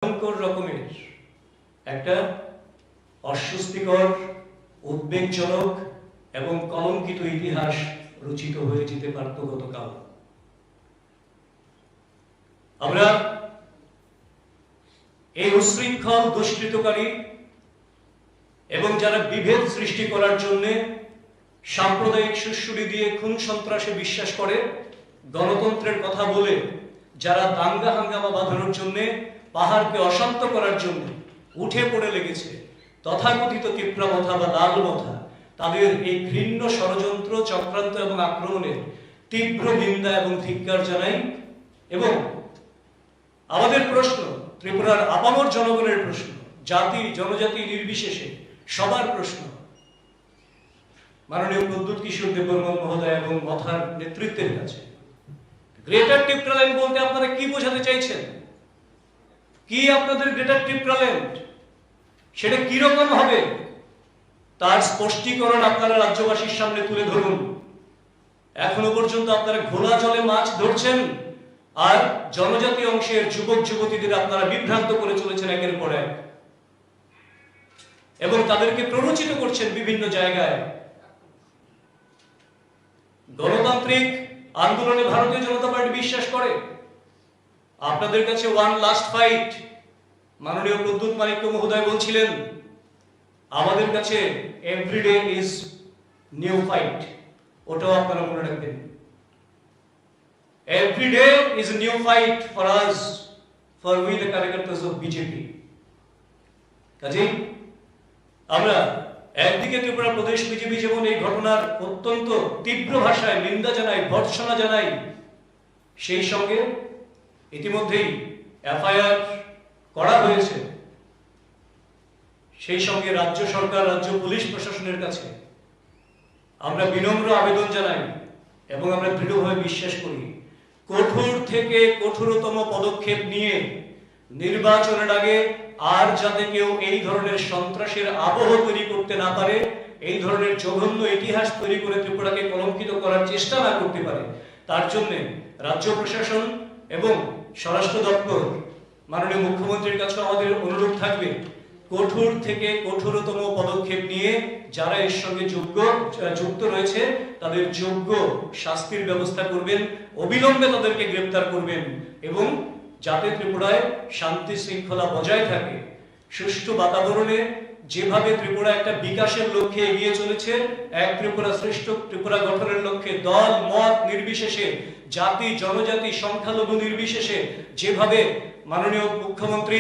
ভয়ঙ্কর রকমের একটা অস্বস্তিকর, উদ্বেগজনক এবং কলঙ্কিত ইতিহাস রচিত হয়ে যেতে পারত গতকাল। আমরা এই উশৃঙ্খল দুষ্কৃতকারী এবং যারা বিভেদ সৃষ্টি করার জন্য সাম্প্রদায়িক সুড়সুড়ি দিয়ে খুন সন্ত্রাসে বিশ্বাস করে, গণতন্ত্রের কথা বলে যারা দাঙ্গা হাঙ্গামা বাঁধানোর জন্য, পাহাড়কে অশান্ত করার জন্য উঠে পড়ে লেগেছে, তথাকথিত তীব্রমথা বা লালমথা, তাদের এই ঘৃণ্য ষড়যন্ত্র, চক্রান্ত এবং আক্রমণের তীব্র নিন্দা এবং ধিক্কার জানাই। এবং আমাদের প্রশ্ন, ত্রিপুরার আপামর জনগণের প্রশ্ন, জাতি জনজাতি নির্বিশেষে সবার প্রশ্ন, মাননীয় প্রদ্যুৎ কিশোর দেববর্মন মহোদয় এবং মথার নেতৃত্বের কাছে, গ্রেটার টিপ্রাল্যান্ড বলতে আপনারা কি বোঝাতে চাইছেন? কি আপনাদের গ্রেটার টিপ্রাল্যান্ড? সেটা কিরকম হবে তার স্পষ্টীকরণ আপনারা রাজ্যবাসীর সামনে তুলে ধরুন। এখনো পর্যন্ত আপনারা ঘোলা জলে মাছ ধরছেন আর জনজাতি অংশের যুবক যুবতীদের আপনারা বিভ্রান্ত করে চলেছেন একের পর এক, এবং তাদেরকে প্ররোচিত করছেন বিভিন্ন জায়গায়। গণতান্ত্রিক আন্দোলনে ভারতীয় জনতা পার্টি বিশ্বাস করে। আপনাদের কাছে ওয়ান লাস্ট ফাইট, মাননীয় প্রদ্যুৎ মানিক্য মহোদয় বলছিলেন, আমাদের কাছে এভরিডে ইজ নিউ ফাইট। ওটাও আপনারা মনে রাখবেন, everyday is new fight for us, for we the karyakartas of BJP. কাজেই আমরা একদিকে ত্রিপুরা প্রদেশ বিজেপি যেমন এই ঘটনার অত্যন্ত তীব্র ভাষায় নিন্দা জানাই, ভর্ৎসনা জানাই, সেই সঙ্গে ইতিমধ্যেই এফআইআর করা হয়েছে, সেই সঙ্গে রাজ্য সরকার, রাজ্য পুলিশ প্রশাসনের কাছে আমরা বিনম্র আবেদন জানাই এবং আমরা দৃঢ়ভাবে বিশ্বাস করি, কঠোর থেকে কঠোরতম পদক্ষেপ নিয়ে নির্বাচনের আগে আর যাতে কেউ এই ধরনের সন্ত্রাসের আবহ তৈরি করতে না পারে, এই ধরনের জঘন্য ইতিহাস তৈরি করে ত্রিপুরাকে কলঙ্কিত করার চেষ্টা না করতে পারে, তার জন্য রাজ্য প্রশাসন এবং স্বরাষ্ট্র দপ্তর, মাননীয় মুখ্যমন্ত্রীর কাছে আমাদের অনুরোধ থাকবে, কঠোর থেকে কঠোরতম পদক্ষেপ নিয়ে যারা এর সঙ্গে যুক্ত রয়েছে তাদের যোগ্য শাস্তির ব্যবস্থা করবেন, অবিলম্বে তাদেরকে গ্রেপ্তার করবেন, এবং যাতে ত্রিপুরায় শান্তি শৃঙ্খলা বজায় থাকে, সুষ্ঠু বাতাবরণে যেভাবে ত্রিপুরা একটা বিকাশের লক্ষ্যে এগিয়ে চলেছে, এক ত্রিপুরা শ্রেষ্ঠ ত্রিপুরা গঠনের লক্ষ্যে দল মত নির্বিশেষে, জাতি জনজাতি সংখ্যালঘু নির্বিশেষে যেভাবে মাননীয় মুখ্যমন্ত্রী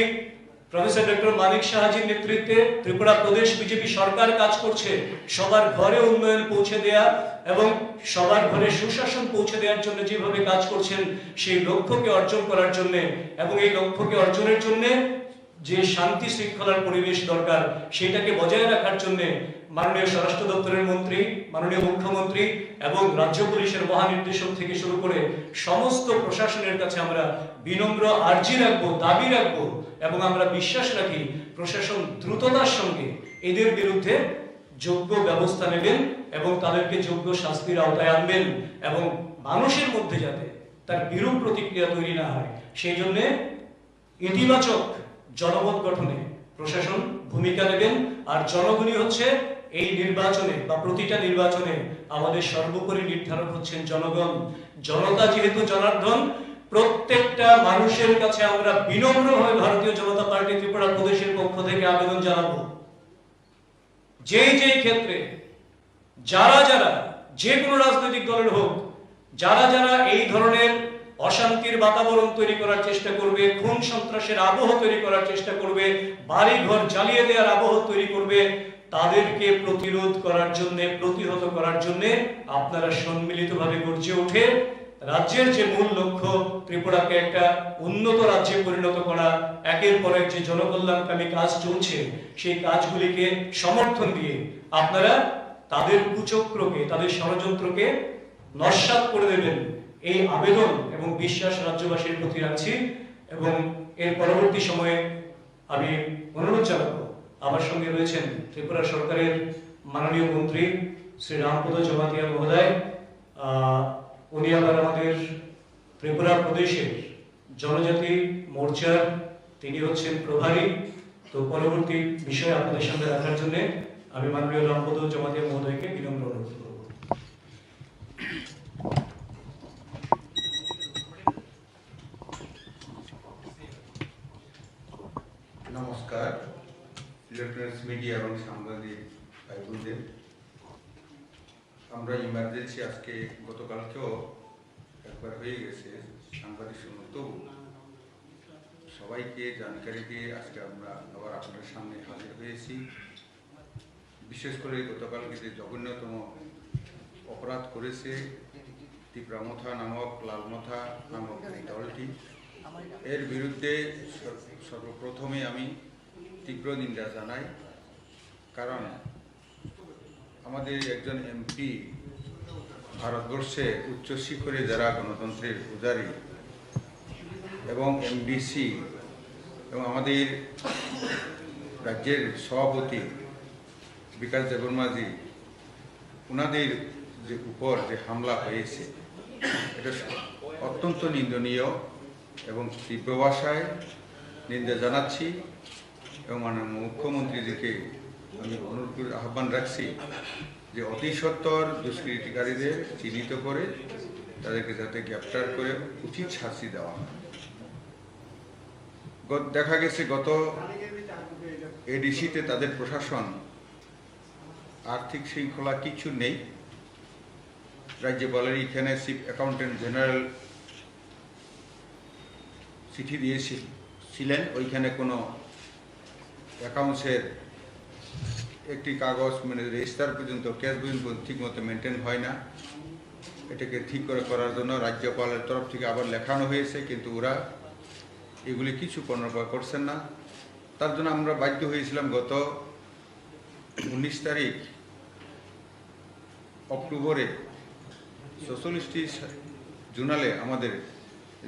প্রফেসর ডক্টর মানিক সাহাজির নেতৃত্বে ত্রিপুরা প্রদেশ বিজেপি সরকার কাজ করছে, সবার ঘরে উন্নয়ন পৌঁছে দেয়া এবং সবার ঘরে সুশাসন পৌঁছে দেওয়ার জন্য যেভাবে কাজ করছেন, সেই লক্ষ্যকে অর্জন করার জন্য এবং এই লক্ষ্যকে অর্জনের জন্য যে শান্তি শৃঙ্খলার পরিবেশ দরকার, সেটাকে বজায় রাখার জন্য মাননীয় স্বরাষ্ট্র দপ্তরের মন্ত্রী, মাননীয় মুখ্যমন্ত্রী এবং রাজ্য পুলিশের মহানির্দেশক থেকে শুরু করে সমস্ত প্রশাসনের কাছে আমরা বিনম্র আর্জি রাখবো, দাবি রাখবো এবং আমরা বিশ্বাস রাখি প্রশাসন দ্রুততার সঙ্গে এদের বিরুদ্ধে যোগ্য ব্যবস্থা নেবেন এবং তাদেরকে যোগ্য শাস্তির আওতায় আনবেন, এবং মানুষের মধ্যে যাতে তার বিরূপ প্রতিক্রিয়া তৈরি না হয়, সেই জন্য ইতিবাচক জনমত গঠনে প্রশাসন ভূমিকা নেবেন। আর জনগণই হচ্ছে এই নির্বাচনে বা প্রতিটা নির্বাচনে আমাদের সর্বোপরি নির্ধারক হচ্ছেন জনগণ। জনতা যেহেতু জনার্দন, প্রত্যেকটা মানুষের কাছে আমরা বিনম্রভাবে ভারতীয় জনতা পার্টি ত্রিপুরা প্রদেশের পক্ষ থেকে আবেদন জানাবো, যেই ক্ষেত্রে যারা যে কোনো রাজনৈতিক দলের হোক, যারা এই ধরনের অশান্তির বাতাবরণ তৈরি করার চেষ্টা করবে, খুন সন্ত্রাসের আবহ তৈরি করার চেষ্টা করবে, বাড়ি ঘর জ্বালিয়ে দেওয়ার আবহ তৈরি করবে, তাদেরকে প্রতিরোধ করার জন্য, প্রতিহত করার জন্য আপনারা সম্মিলিতভাবে গর্জে উঠে রাজ্যের যে মূল লক্ষ্য, ত্রিপুরাকে একটা উন্নত রাজ্যে পরিণত করা, একের পর এক যে জনকল্যাণকামী কাজ চলছে, সেই কাজগুলিকে সমর্থন দিয়ে আপনারা তাদের কুচক্রকে, তাদের ষড়যন্ত্রকে নস্যাৎ করে দেবেন, এই আবেদন এবং বিশ্বাস রাজ্যবাসীর প্রতি রাখছি। এবং এর পরবর্তী সময়ে আমি অনুরোধ জানাবো, আমার সঙ্গে রয়েছেন ত্রিপুরা সরকারের মাননীয় মন্ত্রী শ্রী রামপদ জমাতিয়া মহোদয়, উনি আবার আমাদের ত্রিপুরা প্রদেশের জনজাতি মোর্চার তিনি হচ্ছেন প্রভারী। তো পরবর্তী বিষয় আপনাদের সামনে রাখার জন্য আমি মাননীয় রামপদ জমাতিয়া মহোদয়কে বিনম্র অনুরোধ করব। নমস্কার ইলেকট্রনিক্স মিডিয়া এবং সাংবাদিক ভাই বোনদের। আমরা ইমার্জেন্সি আজকে গতকালকেও একবার হয়ে গেছে সাংবাদিক সম্মেলন, তবু সবাইকে জানকারি দিয়ে আজকে আমরা আবার আপনাদের সামনে হাজির হয়েছি। বিশেষ করে গতকালকে যে জঘন্যতম অপরাধ করেছে তীব্রামথা নামক লালমথা নামক এই দলটি, এর বিরুদ্ধে সর্বপ্রথমে আমি তীব্র নিন্দা জানাই। কারণ আমাদের একজন এমপি ভারতবর্ষে উচ্চ শিখরে যারা গণতন্ত্রের পূজারী এবং এমডিসি এবং আমাদের রাজ্যের সভাপতি বিকাশ দেববর্মাজি, ওনাদের যে উপর যে হামলা হয়েছে এটা অত্যন্ত নিন্দনীয় এবং তীব্র ভাষায় নিন্দা জানাচ্ছি এবং মাননীয় মুখ্যমন্ত্রীজিকে আমি অনুরোধ করে আহ্বান রাখছি যে অতি সত্বর দুষ্কৃতিকারীদের চিহ্নিত করে তাদেরকে যাতে গ্রেপ্তার করে উচিত শাস্তি দেওয়া হয়। দেখা গেছে গত এডিসিতে তাদের প্রশাসন আর্থিক শৃঙ্খলা কিছু নেই। রাজ্যপালের এখানে চিফ অ্যাকাউন্টেন্ট জেনারেল চিঠি দিয়েছিলেন, ওইখানে কোনো অ্যাকাউন্টসের একটি কাগজ মানে রেজিস্টার পর্যন্ত ক্যাশ পর্যন্ত ঠিকমতো মেনটেন হয় না। এটাকে ঠিক করার জন্য রাজ্যপালের তরফ থেকে আবার লেখানো হয়েছে, কিন্তু ওরা এগুলি কিছু কর্ণপাত করছেন না। তার জন্য আমরা বাধ্য হয়েছিলাম গত 19 তারিখ অক্টোবরে 46টি জুনালে আমাদের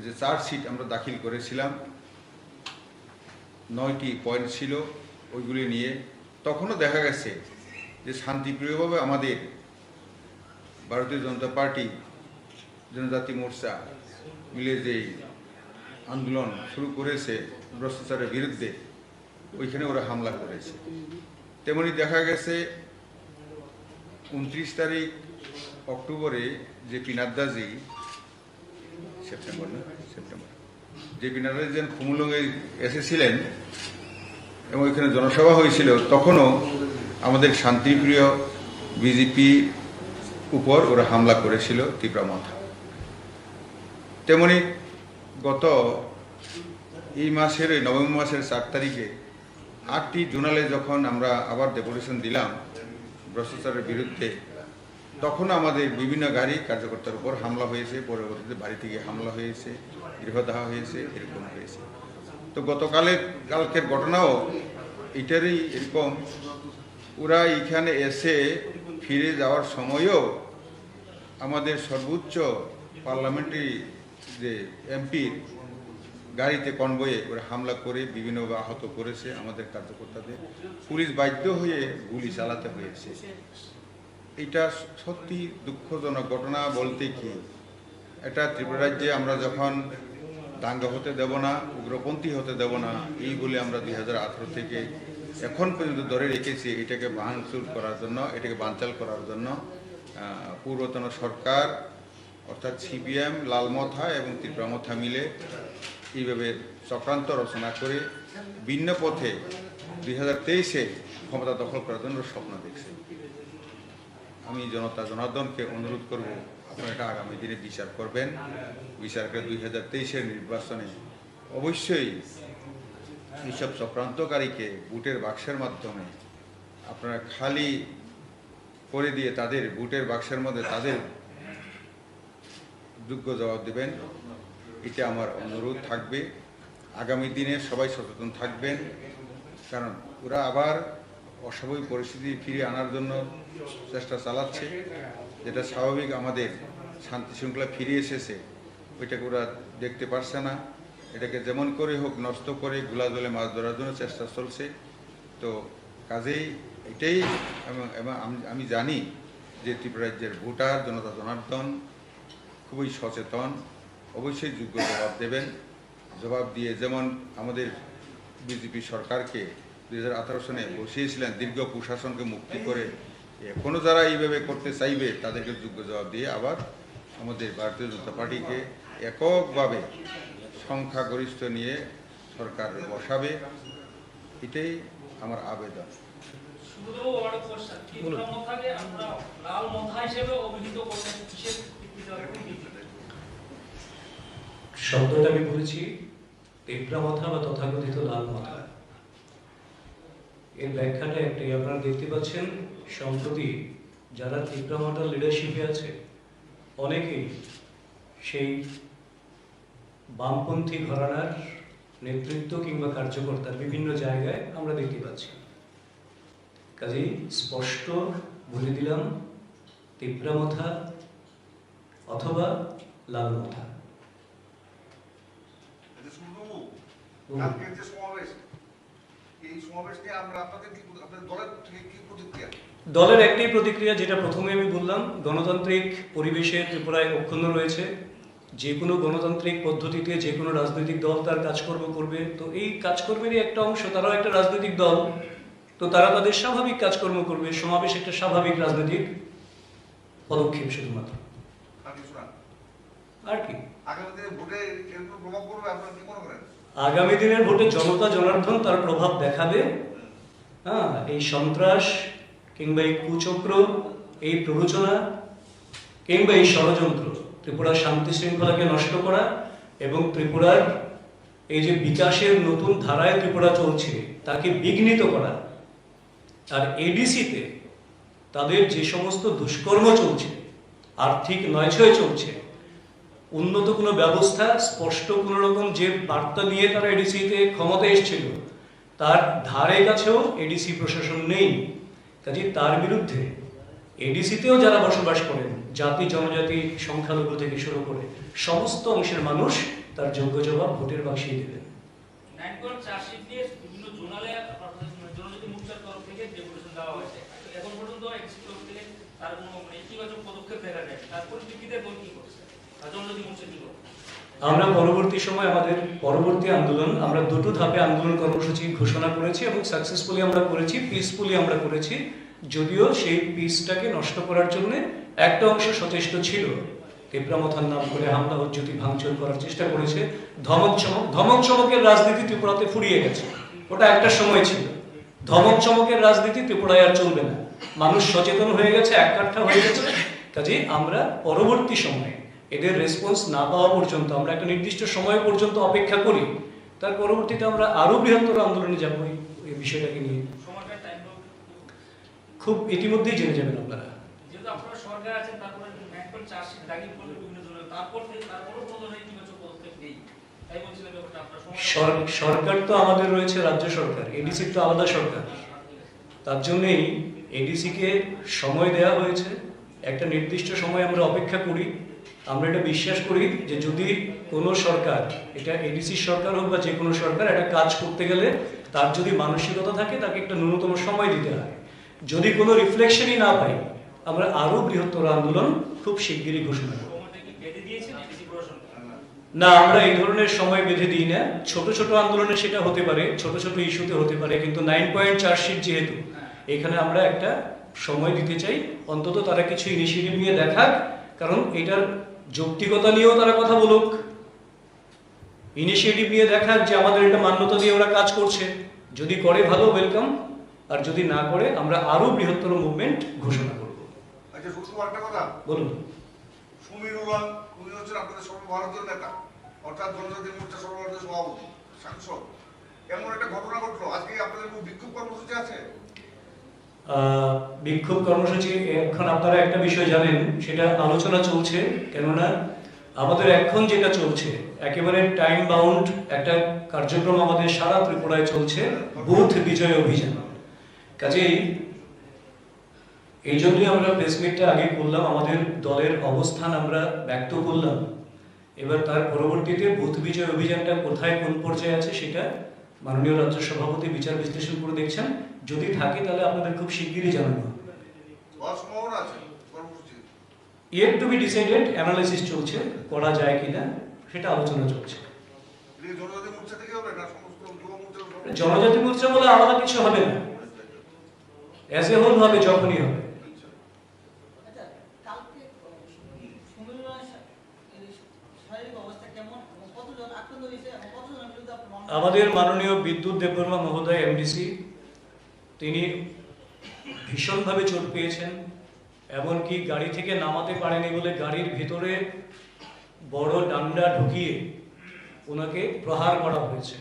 যে চার্জশিট আমরা দাখিল করেছিলাম, 9টি পয়েন্ট ছিল ওইগুলি নিয়ে। তখনও দেখা গেছে যে শান্তিপ্রিয়ভাবে আমাদের ভারতীয় জনতা পার্টি জনজাতি মোর্চা মিলে যে আন্দোলন শুরু করেছে ভ্রষ্টাচারের বিরুদ্ধে, ওইখানে ওরা হামলা করেছে। তেমনি দেখা গেছে 29 তারিখ অক্টোবরে যে পি নাড্ডাজি সেপ্টেম্বর যে পি নাড্ডাজি যেন খুমুলুঙে এসেছিলেন এবং ওইখানে জনসভা হয়েছিল, তখনও আমাদের শান্তিপ্রিয় বিজেপি উপর ওরা হামলা করেছিল তীব্রামথা। তেমনি গত এই মাসের নভেম্বর মাসের 4 তারিখে 8টি জোনালে যখন আমরা আবার ডেপুটেশন দিলাম ভ্রষ্টাচারের বিরুদ্ধে, তখন আমাদের বিভিন্ন গাড়ি কার্যকর্তার উপর হামলা হয়েছে, পরবর্তীতে বাড়ি থেকে হামলা হয়েছে, গৃহদাহ হয়েছে, এরকম হয়েছে। তো কালকের ঘটনাও এটারই এরকম। ওরা এখানে এসে ফিরে যাওয়ার সময়ও আমাদের সর্বোচ্চ পার্লামেন্টারি যে এমপির গাড়িতে কনভয়ে ওরা হামলা করে বিভিন্নভাবে আহত করেছে আমাদের কার্যকর্তাদের। পুলিশ বাধ্য হয়ে গুলি চালাতে হয়েছে। এটা সত্যি দুঃখজনক ঘটনা বলতে কি, এটা ত্রিপুরা রাজ্যে আমরা যখন দাঙ্গা হতে দেব না, উগ্রপন্থী হতে দেব না, এই বলে আমরা 2018 থেকে এখন পর্যন্ত ধরে রেখেছি। এটাকে ভাঙচুর করার জন্য, এটাকে বানচাল করার জন্য পূর্বতন সরকার অর্থাৎ সিপিএম, লালমথা এবং তীব্রামথা মিলে এইভাবে চক্রান্ত রচনা করে ভিন্ন পথে 2023-এ ক্ষমতা দখল করার জন্য স্বপ্ন দেখছে। আমি জনার্দনকে অনুরোধ করব, আপনারা এটা আগামী দিনে বিচার করবেন। বিচার করে 2023-এর নির্বাচনে অবশ্যই এইসব চক্রান্তকারীকে ভোটের বাক্সের মাধ্যমে আপনারা খালি করে দিয়ে তাদের ভোটের বাক্সের মধ্যে তাদের যোগ্য জবাব দেবেন। এটা আমার অনুরোধ থাকবে। আগামী দিনে সবাই সচেতন থাকবেন, কারণ ওরা আবার অস্বাভাবিক পরিস্থিতি ফিরিয়ে আনার জন্য চেষ্টা চালাচ্ছে, যেটা স্বাভাবিক আমাদের শান্তি শৃঙ্খলা ফিরে এসেছে, ওইটাকে ওরা দেখতে পারছে না। এটাকে যেমন করে হোক নষ্ট করে গোলা জলে মাছ ধরার জন্য চেষ্টা চলছে। তো কাজেই এটাই এবং আমি জানি যে ত্রিপুরা রাজ্যের ভোটার জনতা জনার্দন খুবই সচেতন, অবশ্যই যোগ্য জবাব দেবেন। জবাব দিয়ে যেমন আমাদের বিজেপি সরকারকে 2018 সনে বসিয়েছিলেন দীর্ঘ কুশাসনকে মুক্তি করে, এখনও যারা এইভাবে করতে চাইবে তাদেরকে যোগ্য জবাব দিয়ে আবার আমাদের ভারতীয় জনতা পার্টিকে এককভাবে সংখ্যাগরিষ্ঠ নিয়ে সরকার বসাবে, এটাই আমার আবেদন। শব্দটা আমি বলেছি তেপরা মাথা বা তথাকথিত লাল মাথা। এর ব্যাখ্যাটা একটাই, আপনারা দেখতে পাচ্ছেন সম্প্রতি যারা তেপরা মাথার লিডারশিপে আছে অনেকেই সেই বামপন্থী ঘরানার নেতৃত্ব কিংবা কার্যকর্তার বিভিন্ন জায়গায় আমরা দেখতে পাচ্ছি। কাজেই স্পষ্ট বলে দিলাম, তেপরা মাথা অথবা লাল মাথা। দলের একটি প্রতিক্রিয়া, যেটা প্রথমে আমি বললাম, গণতান্ত্রিক পরিবেশে ত্রিপুরায় অক্ষুণ্ণ রয়েছে। যে কোনো গণতান্ত্রিক পদ্ধতিতে যে কোনো রাজনৈতিক দল তার কাজকর্ম করবে, তো এই কাজকর্মেরই একটা অংশ, তারাও একটা রাজনৈতিক দল, তো তারা তাদের স্বাভাবিক কাজকর্ম করবে। সমাবেশ একটা স্বাভাবিক রাজনৈতিক পদক্ষেপ শুধুমাত্র, আর কি। আগামী দিনের ভোটে জনতা জনার্দন তার প্রভাব দেখাবে। হ্যাঁ, এই সন্ত্রাস কিংবা এই কুচক্র, এই প্ররোচনা কিংবা এই ষড়যন্ত্র ত্রিপুরার শান্তি শৃঙ্খলাকে নষ্ট করা এবং ত্রিপুরার এই যে বিকাশের নতুন ধারায় ত্রিপুরা চলছে তাকে বিঘ্নিত করা, আর এডিসিতে তাদের যে সমস্ত দুষ্কর্ম চলছে, আর্থিক নয়ছয় চলছে, উন্নত কোনো ব্যবস্থা, স্পষ্ট কোনো রকম যে বার্তা নিয়ে তারা এডিসিতে ক্ষমতায় এসেছিল তার ধারে কাছেও এডিসি প্রশাসন নেই। কাজে তার বিরুদ্ধে এডিসিতেও যারা বসবাস করেন, জাতি জনজাতি সংখ্যালঘু থেকে শুরু করে সমস্ত অংশের মানুষ তার যোগ্য জবাব ভোটের বাক্সেই দেবেন। আমরা পরবর্তী সময় আমাদের পরবর্তী আন্দোলন, আমরা দুটো ধাপে আন্দোলন কর্মসূচি ঘোষণা করেছি এবং সাকসেসফুলি আমরা করেছি, পিসফুলি আমরা করেছি। যদিও সেই পিসটাকে নষ্ট করার জন্য একটা অংশ সচেষ্ট ছিল, তেপরা মাথার নাম করে হামলা হুজ্জতি ভাঙচুর করার চেষ্টা করেছে। ধমক চমকের রাজনীতি ত্রিপুরাতে ফুরিয়ে গেছে, ওটা একটা সময় ছিল। ধমক চমকের রাজনীতি ত্রিপুরায় আর চলবে না, মানুষ সচেতন হয়ে গেছে, এককাঠা হয়ে গেছে। কাজে আমরা পরবর্তী সময়ে এদের রেসপন্স না পাওয়া পর্যন্ত আমরা একটা নির্দিষ্ট সময় পর্যন্ত অপেক্ষা করি, তার পরবর্তীতে আমরা আরো বৃহত্তর আন্দোলনে যাবো এই বিষয়টাকে নিয়ে। খুব ইতিমধ্যেই জেনে যাবেন আপনারা। সরকার তো আমাদের রয়েছে রাজ্য সরকার, এডিসি তো আলাদা সরকার। তার জন্যই এডিসিকে সময় দেওয়া হয়েছে, একটা নির্দিষ্ট সময় আমরা অপেক্ষা করি। আমরা এটা বিশ্বাস করি যে যদি কোনো সরকার, এটা এডিসি সরকার হোক বা যে কোনো সরকার, একটা কাজ করতে গেলে তার যদি মানসিকতা থাকে তাকে একটা ন্যূনতম সময় দিতে হয়। যদি কোনো রিফ্লেকশনই না পাই, আমরা আরো বৃহত্তর আন্দোলন খুব শিগগিরই ঘোষণা করব। না, আমরা এই ধরনের সময় বেঁধে দিই না। ছোট ছোট আন্দোলনে সেটা হতে পারে, ছোট ছোট ইস্যুতে হতে পারে, কিন্তু 9 পয়েন্ট চার্জশিট যেহেতু, এখানে আমরা একটা সময় দিতে চাই। অন্তত তারা কিছু ইনিশিয়েটিভ নিয়ে দেখাক, কারণ এটার যৌক্তিকতা নিয়েও তারা কথা বলুক, ইনিশিয়েটিভ নিয়ে দেখাক যে আমাদের এটা মান্যতা দিয়ে ওরা কাজ করছে। যদি করে ভালো, ওয়েলকাম, আর যদি না করে আমরা আরো বৃহত্তর মুভমেন্ট ঘোষণা করব। আচ্ছা, শুধু একটা কথা বলুন। সুমিরুল্লাহ, উনি হচ্ছেন আপনাদের সর্বভারতীয় নেতা, অর্থাৎ জনজাতি মোর্চা সর্বভারতীয় সভাপতি, সাংসদ। এমন একটা ঘটনা ঘটলো, আজকে আপনাদের বিক্ষোভ কর্মসূচি আছে? বিক্ষোভ কর্মসূচি এখন আপনারা একটা বিষয় জানেন, সেটা আলোচনা চলছে। কেননা আমাদের এখন যেটা চলছে একেবারে টাইম বাউন্ড একটা কার্যক্রম আমাদের সারা ত্রিপুরায় চলছে, বুথ বিজয় অভিযান। কাজেই এই জন্যই আমরা প্রেস মিটটা আগে করলাম, আমাদের দলের অবস্থান আমরা ব্যক্ত করলাম। এবার তার পরবর্তীতে বুথ বিজয় অভিযানটা কোথায় কোন পর্যায়ে আছে সেটা মাননীয় রাজ্য সভাপতি বিচার বিশ্লেষণ করে দেখছেন। যদি থাকে তাহলে আপনাদের খুব শিগগিরই জানাবো। Yet two be decided, analysis চলছে, করা যায় কিনা সেটা আলোচনা চলছে। জনজাতি মোর্চা বলে আলাদা কিছু হবে না, অ্যাজ এ হোল হবে, যখনই হবে। আমাদের মাননীয় বিদ্যুৎ দেববর্মা মহোদয় এমডিসি, তিনি ভীষণভাবে চোট পেয়েছেন, এমনকি গাড়ি থেকে নামাতে পারেনি বলে গাড়ির ভিতরে বড় ডান্ডা ঢুকিয়ে ওনাকে প্রহার করা হয়েছে।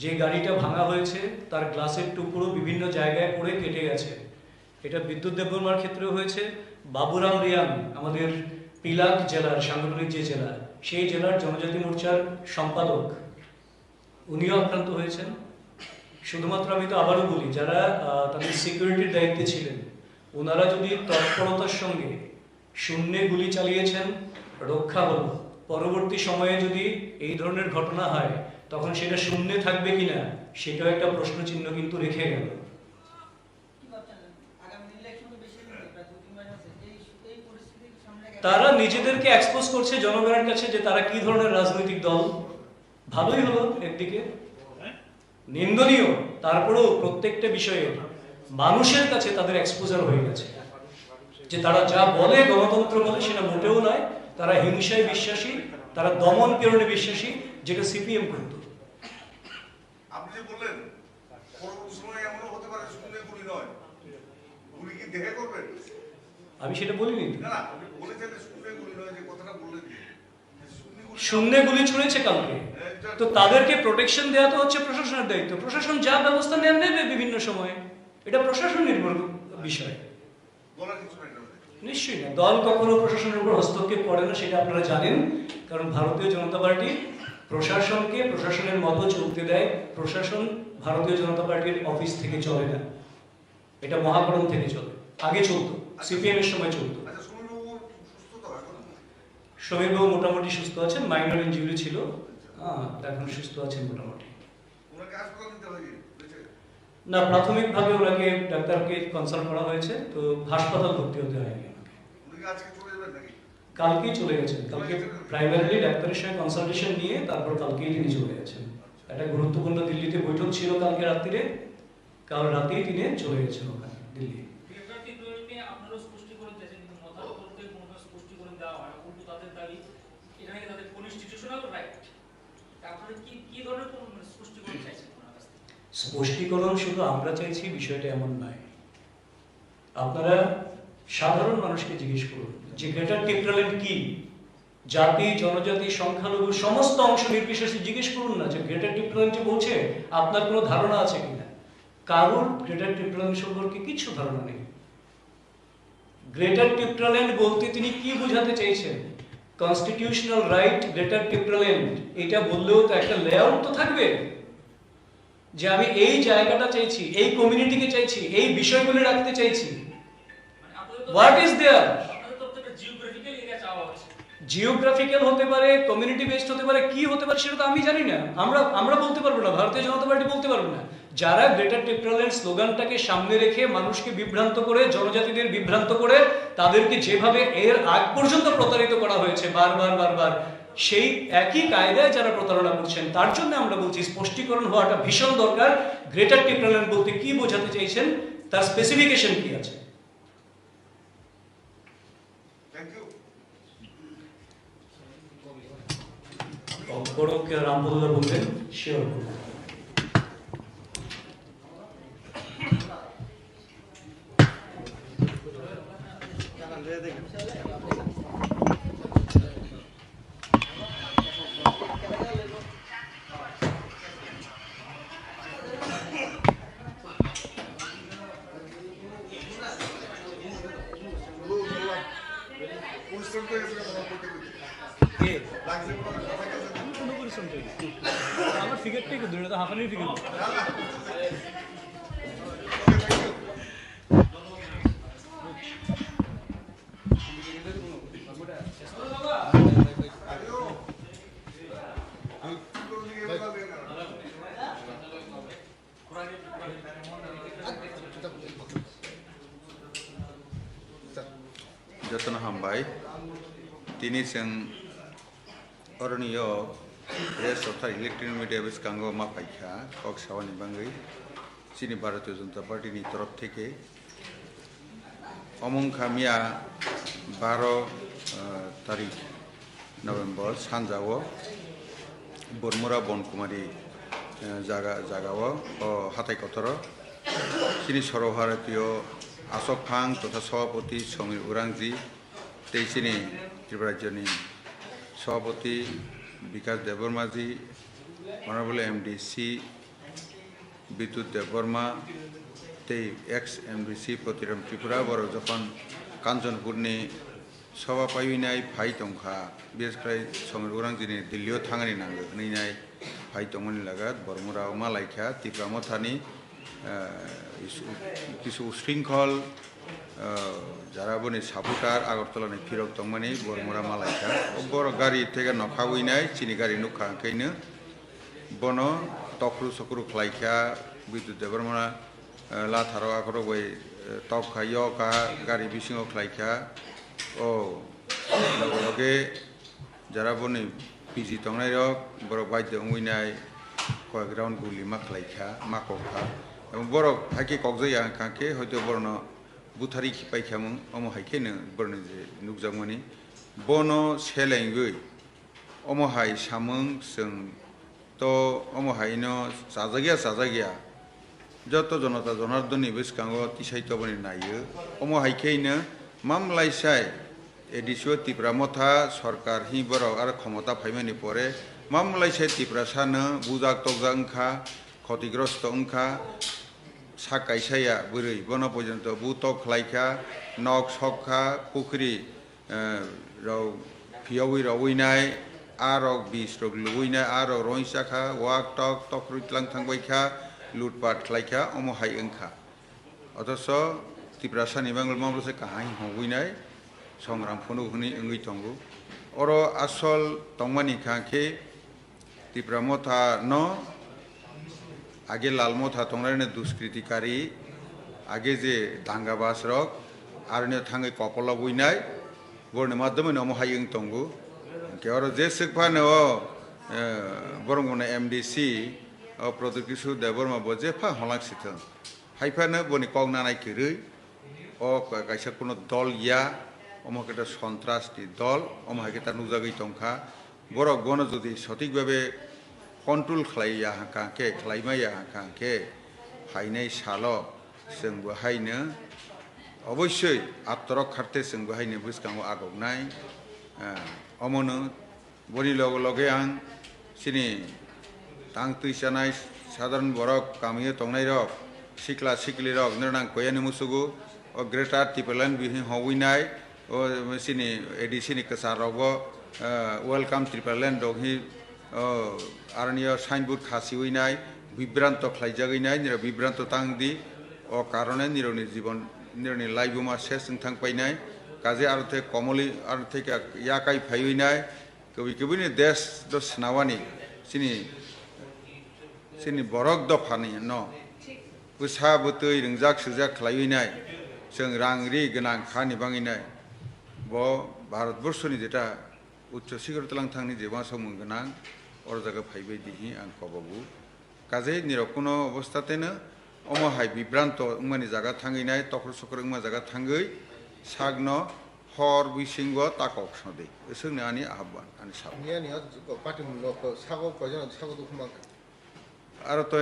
যে গাড়িটা ভাঙা হয়েছে তার গ্লাসের টুকরো বিভিন্ন জায়গায় পড়ে কেটে গেছে। এটা বিদ্যুৎ দেববর্মার ক্ষেত্রেও হয়েছে। বাবুরাম রিয়াং আমাদের পিলাক জেলার সাংগঠনিক যে জেলা, সেই জেলার জনজাতি মোর্চার সম্পাদক, উনিও আক্রান্ত হয়েছেন। শুধুমাত্র আমি তো আবারও বলি, যারা তাদের সিকিউরিটির দায়িত্বে ছিলেন ওনারা যদি তৎপরতার সঙ্গে শূন্যে গুলি চালিয়েছেন, রক্ষা হলো। পরবর্তী সময়ে যদি এই ধরনের ঘটনা হয় তখন সেটা শূন্যে থাকবে কিনা সেটাও একটা প্রশ্নচিহ্ন কিন্তু রেখে গেল। তারা নিজেদেরকে এক্সপোজ করছে জনগণের কাছে যে তারা কি ধরনের রাজনৈতিক দল। ভালোই হলো একদিকে, নিন্দনীয় তারপরেও প্রত্যেকটা বিষয়ে মানুষের কাছে তাদের এক্সপোজার হয়ে গেছে যে তারা যা বলে গণতন্ত্র বলে সেটা মোটেও নয়। তারা হিংসায় বিশ্বাসী, তারা দমন পীড়নে বিশ্বাসী, যেটা সিপিএম করত। আপনি যে বললেন পরবর্তী সময় এমনও হতে পারে শূন্য গুলি নয়, গুলি কি দেখে করবেন? আমি সেটা বলিনি। না না, আপনি বলেছেন শূন্য গুলি নয়, যে কথাটা বললেন শূন্যে গুলি ছুড়েছে কালকে, তো তাদেরকে প্রোটেকশন দেওয়া তো হচ্ছে প্রশাসনের দায়িত্ব। প্রশাসন যা ব্যবস্থা নেবে বিভিন্ন সময়ে, এটা প্রশাসন নির্ভর বিষয়। নিশ্চয়ই না, দল কখনো প্রশাসনের উপর হস্তক্ষেপ করে না, সেটা আপনারা জানেন। কারণ ভারতীয় জনতা পার্টি প্রশাসনকে প্রশাসনের মতো চলতে দেয়। প্রশাসন ভারতীয় জনতা পার্টির অফিস থেকে চলে না, এটা মহাকরণ থেকে চলে। আগে চলতো, সিপিএম এর সময় চলতো। সমীরবাবু মোটামুটি সুস্থ আছেন, মাইনর ইনজুরি ছিল, এখন সুস্থ আছেন মোটামুটি। না, প্রাথমিকভাবে ওনাকে ডাক্তারকে কনসাল্ট করা হয়েছে, তো হাসপাতাল ভর্তি হতে হয়নি। কালকেই চলে গেছেন, কালকে প্রাইমারিলি ডাক্তারের সঙ্গে কনসালটেশন নিয়ে তারপর কালকেই তিনি চলে গেছেন। একটা গুরুত্বপূর্ণ দিল্লিতে বৈঠক ছিল কালকে রাত্রিরে, কাল রাতেই তিনি চলে গেছেন ওখানে দিল্লি। স্পষ্টীকরণ শুধু আমরা চাইছি বিষয়টা এমন নয়। আপনারা সাধারণ মানুষকে জিজ্ঞেস করুন যে গ্রেটার টিপ্রাল্যান্ড কি, জাতি জনজাতি সংখ্যালঘু সমস্ত অংশ নির্বিশেষে জিজ্ঞেস করুন না যে গ্রেটার টিপ্রাল্যান্ড যে বলছে আপনার কোনো ধারণা আছে কিনা। কারোর গ্রেটার টিপ্রাল্যান্ড সম্পর্কে কিছু ধারণা নেই। গ্রেটার টিপ্রাল্যান্ড বলতে তিনি কি বোঝাতে চাইছেন? কনস্টিটিউশনাল রাইট গ্রেটার টিপ্রাল্যান্ড, এটা বললেও তো একটা লেআউট তো থাকবে যে আমি এই জায়গাটা চাইছি, এই কমিউনিটিকে চাইছি, এই বিষয়গুলো রাখতে চাইছি। What is there? জিওগ্রাফিক্যাল হতে পারে, কমিউনিটি বেসড হতে পারে, কি হতে পারে সেটা তো আমি জানি না। আমরা বলতে পারবো না, ভারতীয় জনতা পার্টি বলতে পারবে না। যারা গ্রেটার টিপ্রাল্যান্ড স্লোগানটাকে সামনে রেখে মানুষকে বিভ্রান্ত করে, জনজাতিদের বিভ্রান্ত করে, তাদেরকে যেভাবে এর আগ পর্যন্ত প্রতারিত করা হয়েছে বারবার, সেই একই কায়দায় যারা প্রতারণা করছেন, তার জন্য আমরা বলছি স্পষ্টীকরণ হওয়াটা ভীষণ দরকার। গ্রেটার টিপ্রাল্যান্ড বলতে কি বোঝাতে চাইছেন, তার স্পেসিফিকেশন কি আছে। রামপদা বলবেন, শিওর বলবেন। আমার ফিগারটাই কিন্তু এটা তো হাফানির figure. Jatana Hambai, Tini Sen Ornio rest of the electronic media biskango ma paikha kok sawani bangai chini Bharatiya Janata Party ni torof theke omong khamia 12 tarik November sanjao Bormora Bonkumari জাগাও হাতাই কতর চিনি সর্বভারতীয় আশোক ফাং তথা সভাপতি সমীর উরাংজি তেইশিনি ত্রিপুরা রাজ্যনি সভাপতি বিকাশ দেববর্মাজি honourable MDC বিদ্যুৎ দেববর্মা তেই x MDC প্রতিরম Tripura বড় যখন কাঞ্চনপুরনি সভা পাইনাই ফাই টংখা বিশেষ করে সমীর উরাংজিনি দিল্লিও থাঙানি নাঙ্গো হইনাই ফাই টংমানি লাগাত বরমুরা মালাইখা ত্রিপুরা মথানি কিছু উশৃঙ্খল যারা বনি সাপুটার আগরতলানি ফিরক টংমানি বরমুরা মালাইখা বড় গাড়ি থেকে নখা উইনাই চিনি গাড়ি নুখা কেইনো বন তখরু সকরু খাইখা বিদ্যুৎ দেববর্মা লাথারো আকরো বই টক খাইয় কা গাড়ি বিসিঙ খাইখা ও লগে যারা বনি পিজি টংনাই রক বড় বাইদ্য উইনাই কয়েক রাউন্ড গুলি মাখলাইখা মাকখা এবং বড় হাইকে ককজাইয়া কাকে হয়তো বড় বুথারি খিপাইখামু অম হাইকেনো বড় যে নুকজামনি বন সেলেঙ্গৈ অম হাই সামং जों তো অম হাইনো সাজাগিয়া যত জনতা জনার্দনী বিস্কাঙ্গ তিসাইতো বনি নাইयो অম হাইকেইনো মামলাইসাই এডিসিও ত্রিপুরা মথা সরকার হি বড় আর ক্ষমতা ফাইমানি পরে মামলাইসাই ত্রিপুরা সানো বুজাক তকজাক ওংখা ক্ষতিগ্রস্ত ওংখা সাকাইসাইয়া बोरै বন পর্যন্ত বুতক খাইখা নক সকখা পুখরি রাও ফিয়াউই রাউইনাই আরক বিশ রক লুইনাই আরক রইসাখা ওয়াক টক তকরুইতলাং থাংবাইখা লুটপাট খাইখা অম হাই ওংখা অথচ ত্রিপুরা সানি বাংলা মামলাসে কাহাই হইনাই সংগ্রাম ফোনো হনি ওই টঙ্গু অর আসল টংমানি খাকে ত্রিপুরা মথা ন আগে লাল মথা টংরাইনে দুষ্কৃতিকারী আগে যে দাঙ্গাবাস রক আর থাঙে কপলা বইনাই বর্ণে মাধ্যমে নম হাইং টঙ্গু কেওর যে সেকফানো বরংগনে এমডিসি প্রদীপ কিশোর দেববর্মা বজেফা হলাংসিথ হাইফানো বনি কগনানাই কিরৈ ও কাইসা কোনো দল ইয়া অমকে একটা সন্ত্রাসী দল অমহাকে নুজাগৈ টংখা বড় গণ যদি সঠিকভাবে কন্ট্রোল খাইয়া হাঁকাকে খাইমাইয়া হাঁকাকে হাইনাই সাল जोंबो हायनो অবশ্যই আত্মরক্ষার্থে जोंबो हायनो बिस्कांगो आगौनाय अमनो बनि लगे आं सिनि तां तैसानाय साधारण बरक गामियाव तंनाय रक सिख्ला सिख्लि रक नोरनां कोयानि मुसुगु ओ ग्रेटार टिपेलान बिहि हविनाय ओ सिनि एडिसिनि कसारावबो वेलकाम टिपेलान दगहि आरनिया साइनबोर्ड खासिवैनाय बिभ्रांत खालायजागैनाय निरा बिभ्रांत तांदि ओ कारणे निरनि जीवन निरनि लाइबुमा सेस थांपायनाय काजे आरथे कमलि आरथे याकाय फायैनाय कबि कबिनि देश द स्नावानि सिनि बरक दफानि न उसा बुतै रंजाक सुजाक खालायैनाय जों रांरि गोनां खानि बाङैनाय ब भारतबर्षनि जेटा उच्च शिखरतलां थांनि जेबा सम गोनां और जागा फाइबाय दिहि आं कबाबु काजे निरकुनो अवस्थातेनो अमहाय बिभ्रांत उमानि जागा थांगैनाय तखर सखर उमा जागा थांगै सागन हर बिसिंग ताकक सदे सोंनो आनि आह्वान आनि साब नियानि पार्टी मुलक सागो कयजन सागो दुखुमा आरो तो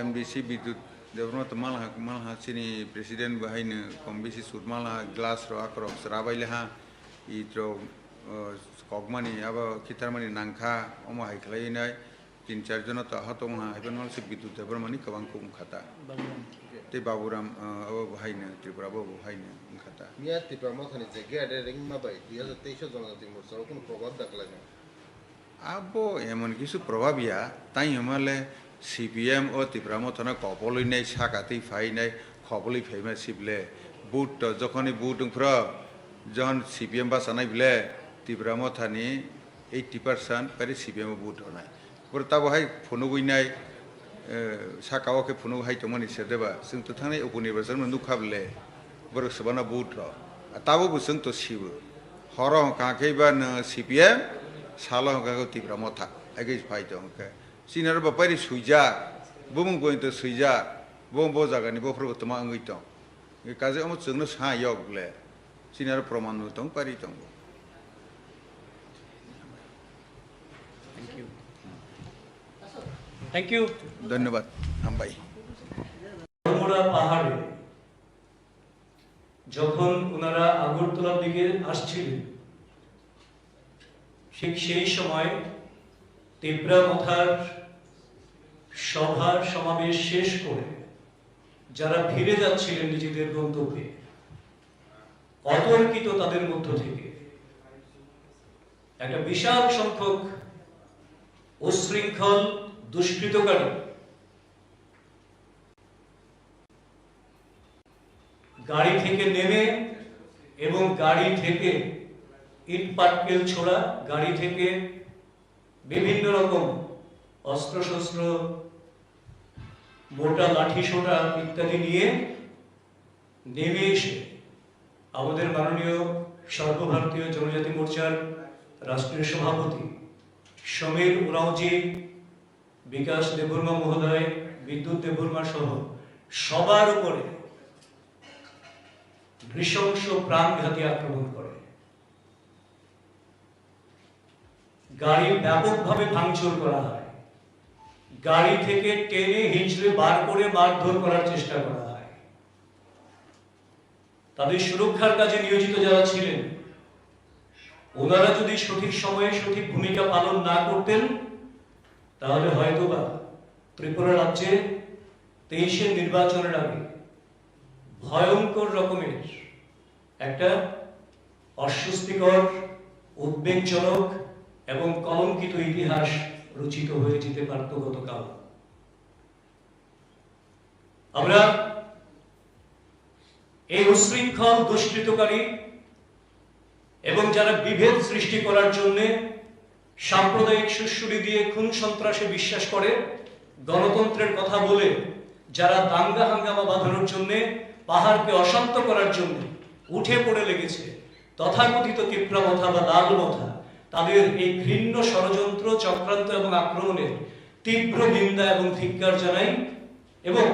एमडीसी विद्युत देवबर्मा तो मालहा सिनि प्रेसिडेंट बाहायनो कम बेसि सुद मालहा ग्लास रो आखरक राबायलेहा इद्र कगमानि आबा खितारमानि नांखा अमहाय खालायनाय 3-4 जन तो आहत हाइबान मालसे विद्युत देवबर्मानि गोबां खाता ते बाबुराम बाहायनो त्रिपुराबो बाहायनो खाता मिया त्रिपुरा मथानि जे ग्यादारिं माबाय 2023 जनजाति मोर्चाव কোনো প্রভাব দেখালায় না आबो एमन किसु प्रभाबिया ताई हमाले सीपीएम ओ त्रिपुरा मथाना कपलैनाय साकातै फायनाय खबलै फायमा सिबले बुट जखनि बुट फ्र जन सीपीएम बासानाय बिले त्रिपुरा मथानि 80% पारे सीपीएम बुट होनाय परता बहाय फनुगैनाय साकावके फनु हायतमनि सेदेबा जों तो थांनाय उपनिर्वाचन नुखाबले बर सबना बुट र ताबो जों तो सिबो हर काखैबा न सीपीएम সালা হঙ্কা তিব্রা মথা আগে ফাইতো হঙ্কা সিনার বাপারি সুইজা বুমুং গইন্ত সুইজা বম ব জাগানি বফ্রব তমা আঙ্গিত কাজে আমো जोंनो सा यगले সিনার প্রমাণ হতং পারি তং থ্যাংক ইউ। ধন্যবাদ আমবাই। ধর্মরা পাহাড়ে যখন ওনারা আগরতলার দিকে আসছিলেন ঠিক সেই সময় তিব্রা মথার সভার সমাবেশ শেষ করে যারা ফিরে যাচ্ছিলেন নিজেদের গন্তব্যে অতর্কিত তাদের মধ্য থেকে একটা বিশাল সংখ্যক উচ্ছৃঙ্খল দুষ্কৃতকারী গাড়ি থেকে নেমে এবং গাড়ি থেকে ইট পাটকেল ছোড়া, গাড়ি থেকে বিভিন্ন রকম অস্ত্রশস্ত্র, মোটা লাঠি সোটা ইত্যাদি নিয়ে নেমে এসে আমাদের মাননীয় সর্বভারতীয় জনজাতি মোর্চার রাষ্ট্রীয় সভাপতি সমীর উরাওজি, বিকাশ দেববর্মা মহোদয়, বিদ্যুৎ দেববর্মা সহ সবার উপরে নৃশংস প্রাণঘাতী আক্রমণ করে। গাড়ি ব্যাপকভাবে ভাঙচুর করা হয়, গাড়ি থেকে টেনে হিঁচড়ে বার করে মারধর করার চেষ্টা করা হয়। তাদের সুরক্ষার কাজে নিয়োজিত যারা ছিলেন ওনারা যদি সঠিক সময়ে সঠিক ভূমিকা পালন না করতেন তাহলে হয়তোবা ত্রিপুরা রাজ্যে 23-এর নির্বাচনের আগে ভয়ঙ্কর রকমের একটা অস্বস্তিকর, উদ্বেগজনক এবং কলঙ্কিত ইতিহাস রচিত হয়ে যেতে পারত গতকাল। আমরা এই উচ্ছৃঙ্খল দুষ্কৃতকারী এবং যারা বিভেদ সৃষ্টি করার জন্য সাম্প্রদায়িক সুড়সুড়ি দিয়ে খুন সন্ত্রাসে বিশ্বাস করে, গণতন্ত্রের কথা বলে যারা দাঙ্গা হাঙ্গামা বাঁধানোর জন্য, পাহাড়কে অশান্ত করার জন্য উঠে পড়ে লেগেছে, তথাকথিত তিপ্রা মথা বা লাল মথা, তাদের এই ঘৃণ্য ষড়যন্ত্র, চক্রান্ত এবং আক্রমণের তীব্র নিন্দা এবং ধিক্কার জানাই। এবং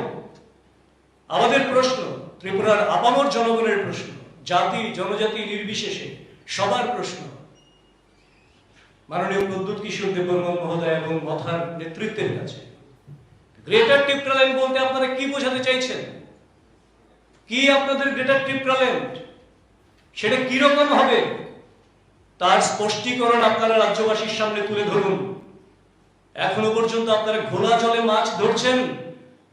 আমাদের প্রশ্ন, ত্রিপুরার আপামর জনগণের প্রশ্ন, জাতি জনজাতি নির্বিশেষে সবার প্রশ্ন, মাননীয় প্রদ্যুৎ কিশোর দেববর্মন মহোদয় এবং মথার নেতৃত্বের কাছে, গ্রেটার টিপ্রাল্যান্ড বলতে আপনারা কি বোঝাতে চাইছেন? কি আপনাদের গ্রেটার টিপ্রাল্যান্ড? সেটা কিরকম হবে তার স্পষ্টীকরণ আপনারা রাজ্যবাসীর সামনে তুলে ধরুন। এখনো পর্যন্ত আপনারা ঘোলা জলে মাছ ধরছেন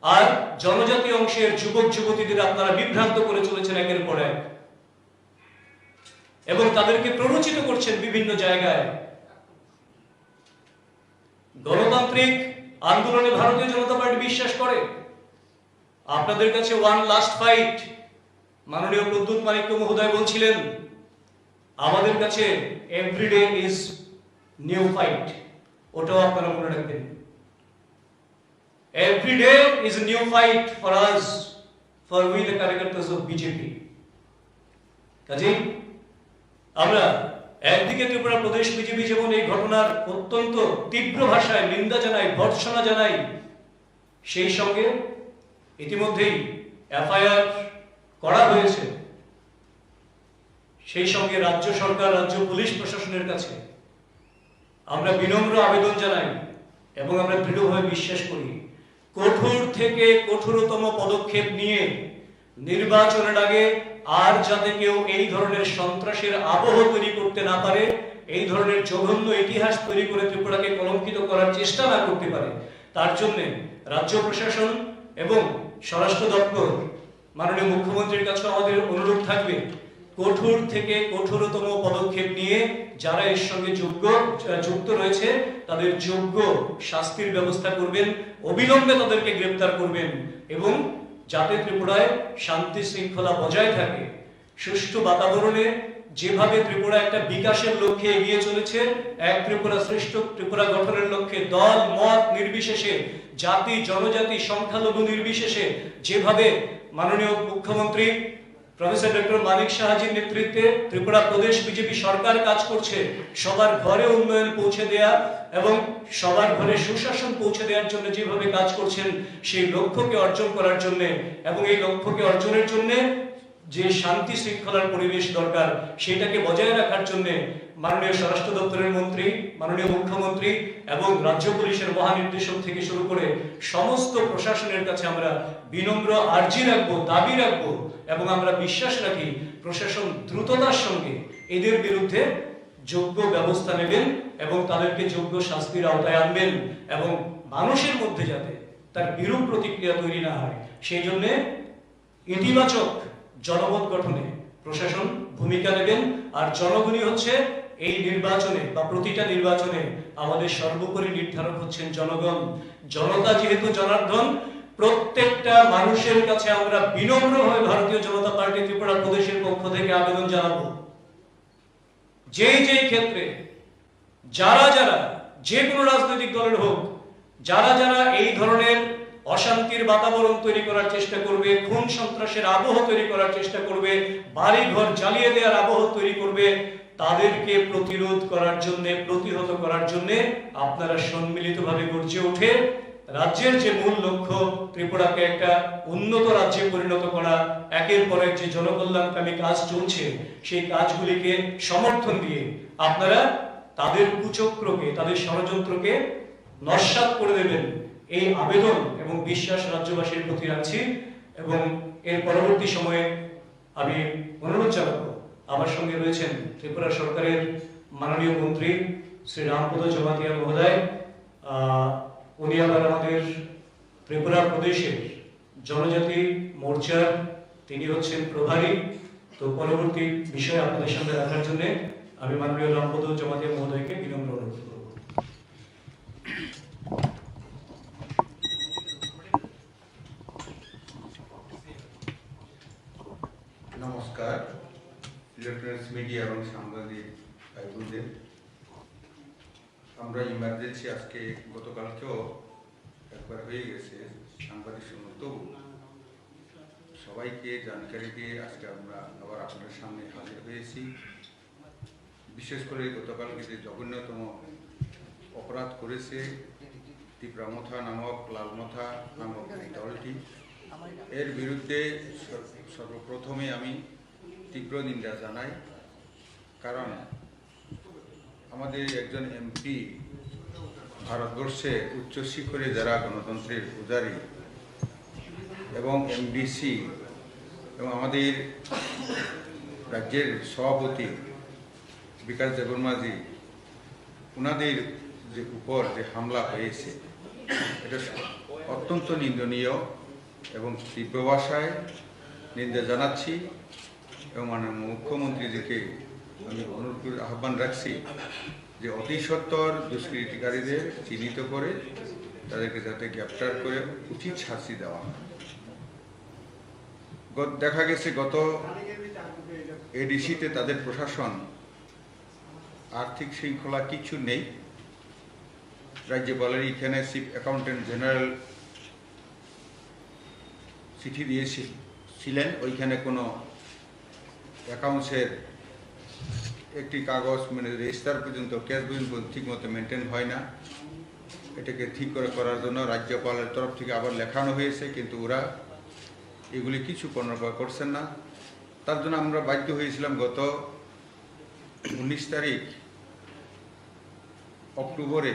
আর জনজাতি অংশের যুবক যুবতীদের আপনারা বিভ্রান্ত করে চলেছেন একের পর এক, এবং তাদেরকে প্ররোচিত করছেন বিভিন্ন জায়গায়। গণতান্ত্রিক আন্দোলনে ভারতীয় জনতা পার্টি বিশ্বাস করে। আপনাদের কাছে ওয়ান লাস্ট ফাইট, মাননীয় প্রদ্যুৎ মানিক্য মহোদয় বলছিলেন, আমাদের কাছে এভরিডে ইজ নিউ ফাইট, ওটাও আপনারা মনে রাখবেন। Everyday is new fight for us, for we the karyakartas of BJP. কাজেই আমরা একদিকে ত্রিপুরা প্রদেশ বিজেপি যেমন এই ঘটনার অত্যন্ত তীব্র ভাষায় নিন্দা জানাই, ভর্ৎসনা জানাই, সেই সঙ্গে ইতিমধ্যেই এফআইআর করা হয়েছে, সেই সঙ্গে রাজ্য সরকার, রাজ্য পুলিশ প্রশাসনের কাছে আমরা বিনম্র আবেদন জানাই এবং আমরা দৃঢ়ভাবে বিশ্বাস করি কঠোর থেকে কঠোরতম পদক্ষেপ নিয়ে নির্বাচনের আগে আর যাতে কেউ এই ধরনের সন্ত্রাসের আবহ তৈরি করতে না পারে, এই ধরনের জঘন্য ইতিহাস তৈরি করে ত্রিপুরাকে কলঙ্কিত করার চেষ্টা না করতে পারে, তার জন্য রাজ্য প্রশাসন এবং স্বরাষ্ট্র দপ্তর, মাননীয় মুখ্যমন্ত্রীর কাছে আমাদের অনুরোধ থাকবে কঠোর থেকে কঠোরতম পদক্ষেপ নিয়ে যারা এর সঙ্গে যুক্ত রয়েছে তাদের যোগ্য শাস্তির ব্যবস্থা করবেন, অবিলম্বে তাদেরকে গ্রেপ্তার করবেন এবং যাতে ত্রিপুরায় শান্তি শৃঙ্খলা বজায় থাকে, সুষ্ঠু বাতাবরণে যেভাবে ত্রিপুরা একটা বিকাশের লক্ষ্যে এগিয়ে চলেছে, এক ত্রিপুরা শ্রেষ্ঠ ত্রিপুরা গঠনের লক্ষ্যে দল মত নির্বিশেষে, জাতি জনজাতি সংখ্যালঘু নির্বিশেষে যেভাবে মাননীয় মুখ্যমন্ত্রী প্রফেসর ডক্টর মানিক সাহাজির নেতৃত্বে ত্রিপুরা প্রদেশ বিজেপি সরকার কাজ করছে সবার ঘরে উন্নয়ন পৌঁছে দেয়া এবং সবার ঘরে সুশাসন পৌঁছে দেওয়ার জন্য যেভাবে কাজ করছেন সেই লক্ষ্যকে অর্জন করার জন্য এবং এই লক্ষ্যকে অর্জনের জন্য যে শান্তি শৃঙ্খলার পরিবেশ দরকার সেটাকে বজায় রাখার জন্য মাননীয় স্বরাষ্ট্র দপ্তরের মন্ত্রী, মাননীয় মুখ্যমন্ত্রী এবং রাজ্য পুলিশের মহানির্দেশক থেকে শুরু করে সমস্ত প্রশাসনের কাছে আমরা বিনম্র আর্জি রাখবো, দাবি রাখবো এবং আমরা বিশ্বাস রাখি প্রশাসন দ্রুততার সঙ্গে এদের বিরুদ্ধে যোগ্য ব্যবস্থা নেবেন এবং তাদেরকে যোগ্য শাস্তির আওতায় আনবেন এবং মানুষের মধ্যে যাতে তার বিরূপ প্রতিক্রিয়া তৈরি না হয় সেই জন্য ইতিবাচক জনমত গঠনে প্রশাসন ভূমিকা নেবেন। আর জনগণই হচ্ছে এই নির্বাচনে বা প্রতিটা নির্বাচনে আমাদের সর্বোপরি নির্ধারক হচ্ছেন জনগণ। জনতা যেহেতু জনার্দন, প্রত্যেকটা মানুষের কাছে আমরা বিনম্রভাবে ভারতীয় জনতা পার্টি ত্রিপুরা প্রদেশের পক্ষ থেকে আবেদন জানাবো, যেই ক্ষেত্রে যারা যে কোনো রাজনৈতিক দলের হোক, যারা এই ধরনের অশান্তির বাতাবরণ তৈরি করার চেষ্টা করবে, খুন সন্ত্রাসের আবহ তৈরি করার চেষ্টা করবে, বাড়ি ঘর জ্বালিয়ে দেওয়ার আবহ তৈরি করবে, তাদেরকে প্রতিরোধ করার জন্য, প্রতিহত করার জন্য আপনারা সম্মিলিতভাবে গর্জে ওঠে রাজ্যের যে মূল লক্ষ্য ত্রিপুরাকে একটা উন্নত রাজ্যে পরিণত করা, একের পর এক যে জনকল্যাণকামী কাজ চলছে সেই কাজগুলিকে সমর্থন দিয়ে আপনারা তাদের কুচক্রকে, তাদের ষড়যন্ত্রকে নস্যাৎ করে দেবেন, এই আবেদন এবং বিশ্বাস রাজ্যবাসীর প্রতি রাখছি। এবং এর পরবর্তী সময়ে আমি অনুরোধ জানাবো, আমার সঙ্গে রয়েছেন ত্রিপুরা সরকারের মাননীয় মন্ত্রী শ্রী রামপদ জমাতিয়া মহোদয়। উনি আবার আমাদের ত্রিপুরা প্রদেশের জনজাতি মোর্চার তিনি হচ্ছেন প্রভারী। তো পরবর্তী বিষয় আপনাদের সামনে রাখার জন্য আমি মাননীয় রামপদ জমাতিয়া মহোদয়কে বিনম্র অনুরোধ করব। নমস্কার ইলেকট্রনিক্স মিডিয়া এবং সাংবাদিক ভাই বোনদের। আমরা ইমার্জেন্সি আজকে গতকালকেও একবার হয়ে গেছে সাংবাদিক সম্মত, তবু সবাইকে জানকারি দিয়ে আজকে আমরা আবার আপনাদের সামনে হাজির হয়েছি। বিশেষ করে গতকালকে যে জঘন্যতম অপরাধ করেছে তীব্রামথা নামক, লালমথা নামক এই দলটি, এর বিরুদ্ধে সর্বপ্রথমে আমি তীব্র নিন্দা জানাই। কারণ আমাদের একজন এমপি ভারতবর্ষে উচ্চ শিখরে যারা গণতন্ত্রের পূজারী এবং এমডিসি এবং আমাদের রাজ্যের সভাপতি বিকাশ দেববর্মাজি, ওনাদের যে উপর যে হামলা হয়েছে এটা অত্যন্ত নিন্দনীয় এবং তীব্র ভাষায় নিন্দা জানাচ্ছি এবং মাননীয় মুখ্যমন্ত্রীজিকে আমি অনুরোধ আহ্বান রাখছি যে অতি সত্বর দুষ্কৃতিকারীদের চিহ্নিত করে তাদেরকে যাতে গ্রেপ্তার করে উচিত শাস্তি দেওয়া হয়। দেখা গেছে গত এডিসিতে তাদের প্রশাসন আর্থিক শৃঙ্খলা কিছু নেই। রাজ্যপালের এখানে চিফ অ্যাকাউন্টেন্ট জেনারেল চিঠি দিয়েছিলেন, ওইখানে কোনো অ্যাকাউন্টসের একটি কাগজ মানে রেজিস্টার পর্যন্ত, ক্যাশ পর্যন্ত ঠিক মতো মেনটেন হয় না। এটাকে ঠিক করার জন্য রাজ্যপালের তরফ থেকে আবার লেখানো হয়েছে, কিন্তু ওরা এগুলি কিছু কর্ণপাত করছেন না। তার জন্য আমরা বাধ্য হয়েছিলাম গত 19 তারিখ অক্টোবরে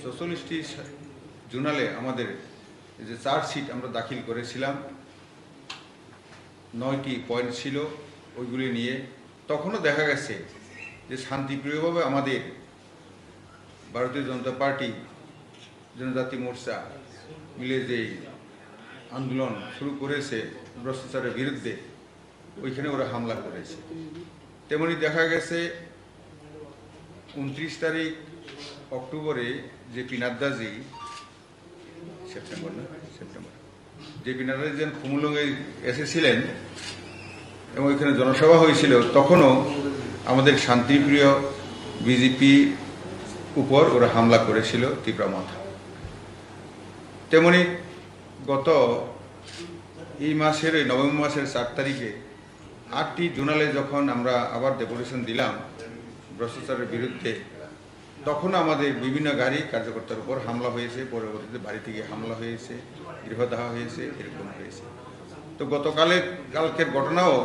44টি জোনালে আমাদের যে চার্জশিট আমরা দাখিল করেছিলাম, 9টি পয়েন্ট ছিল ওইগুলি নিয়ে। তখনও দেখা গেছে যে শান্তিপ্রিয়ভাবে আমাদের ভারতীয় জনতা পার্টি, জনজাতি মোর্চা মিলে যে আন্দোলন শুরু করেছে ভ্রষ্টাচারের বিরুদ্ধে, ওইখানে ওরা হামলা করেছে। তেমনি দেখা গেছে 29 তারিখ অক্টোবরে যে পি নাড্ডাজি, সেপ্টেম্বর যে পি নাড্ডাজি যেন খুমুলুঙে এসেছিলেন এবং ওইখানে জনসভা হয়েছিল, তখনও আমাদের শান্তিপ্রিয় বিজেপি উপর ওরা হামলা করেছিল তীব্রামথা। তেমনি গত এই মাসের নভেম্বর মাসের 4 তারিখে 8টি জোনালে যখন আমরা আবার ডেপুটেশন দিলাম ভ্রষ্টাচারের বিরুদ্ধে, তখন আমাদের বিভিন্ন গাড়ি কার্যকর্তার উপর হামলা হয়েছে, পরবর্তীতে বাড়ি থেকে হামলা হয়েছে, গৃহদাহ হয়েছে, এরকম হয়েছে। তো কালকের ঘটনাও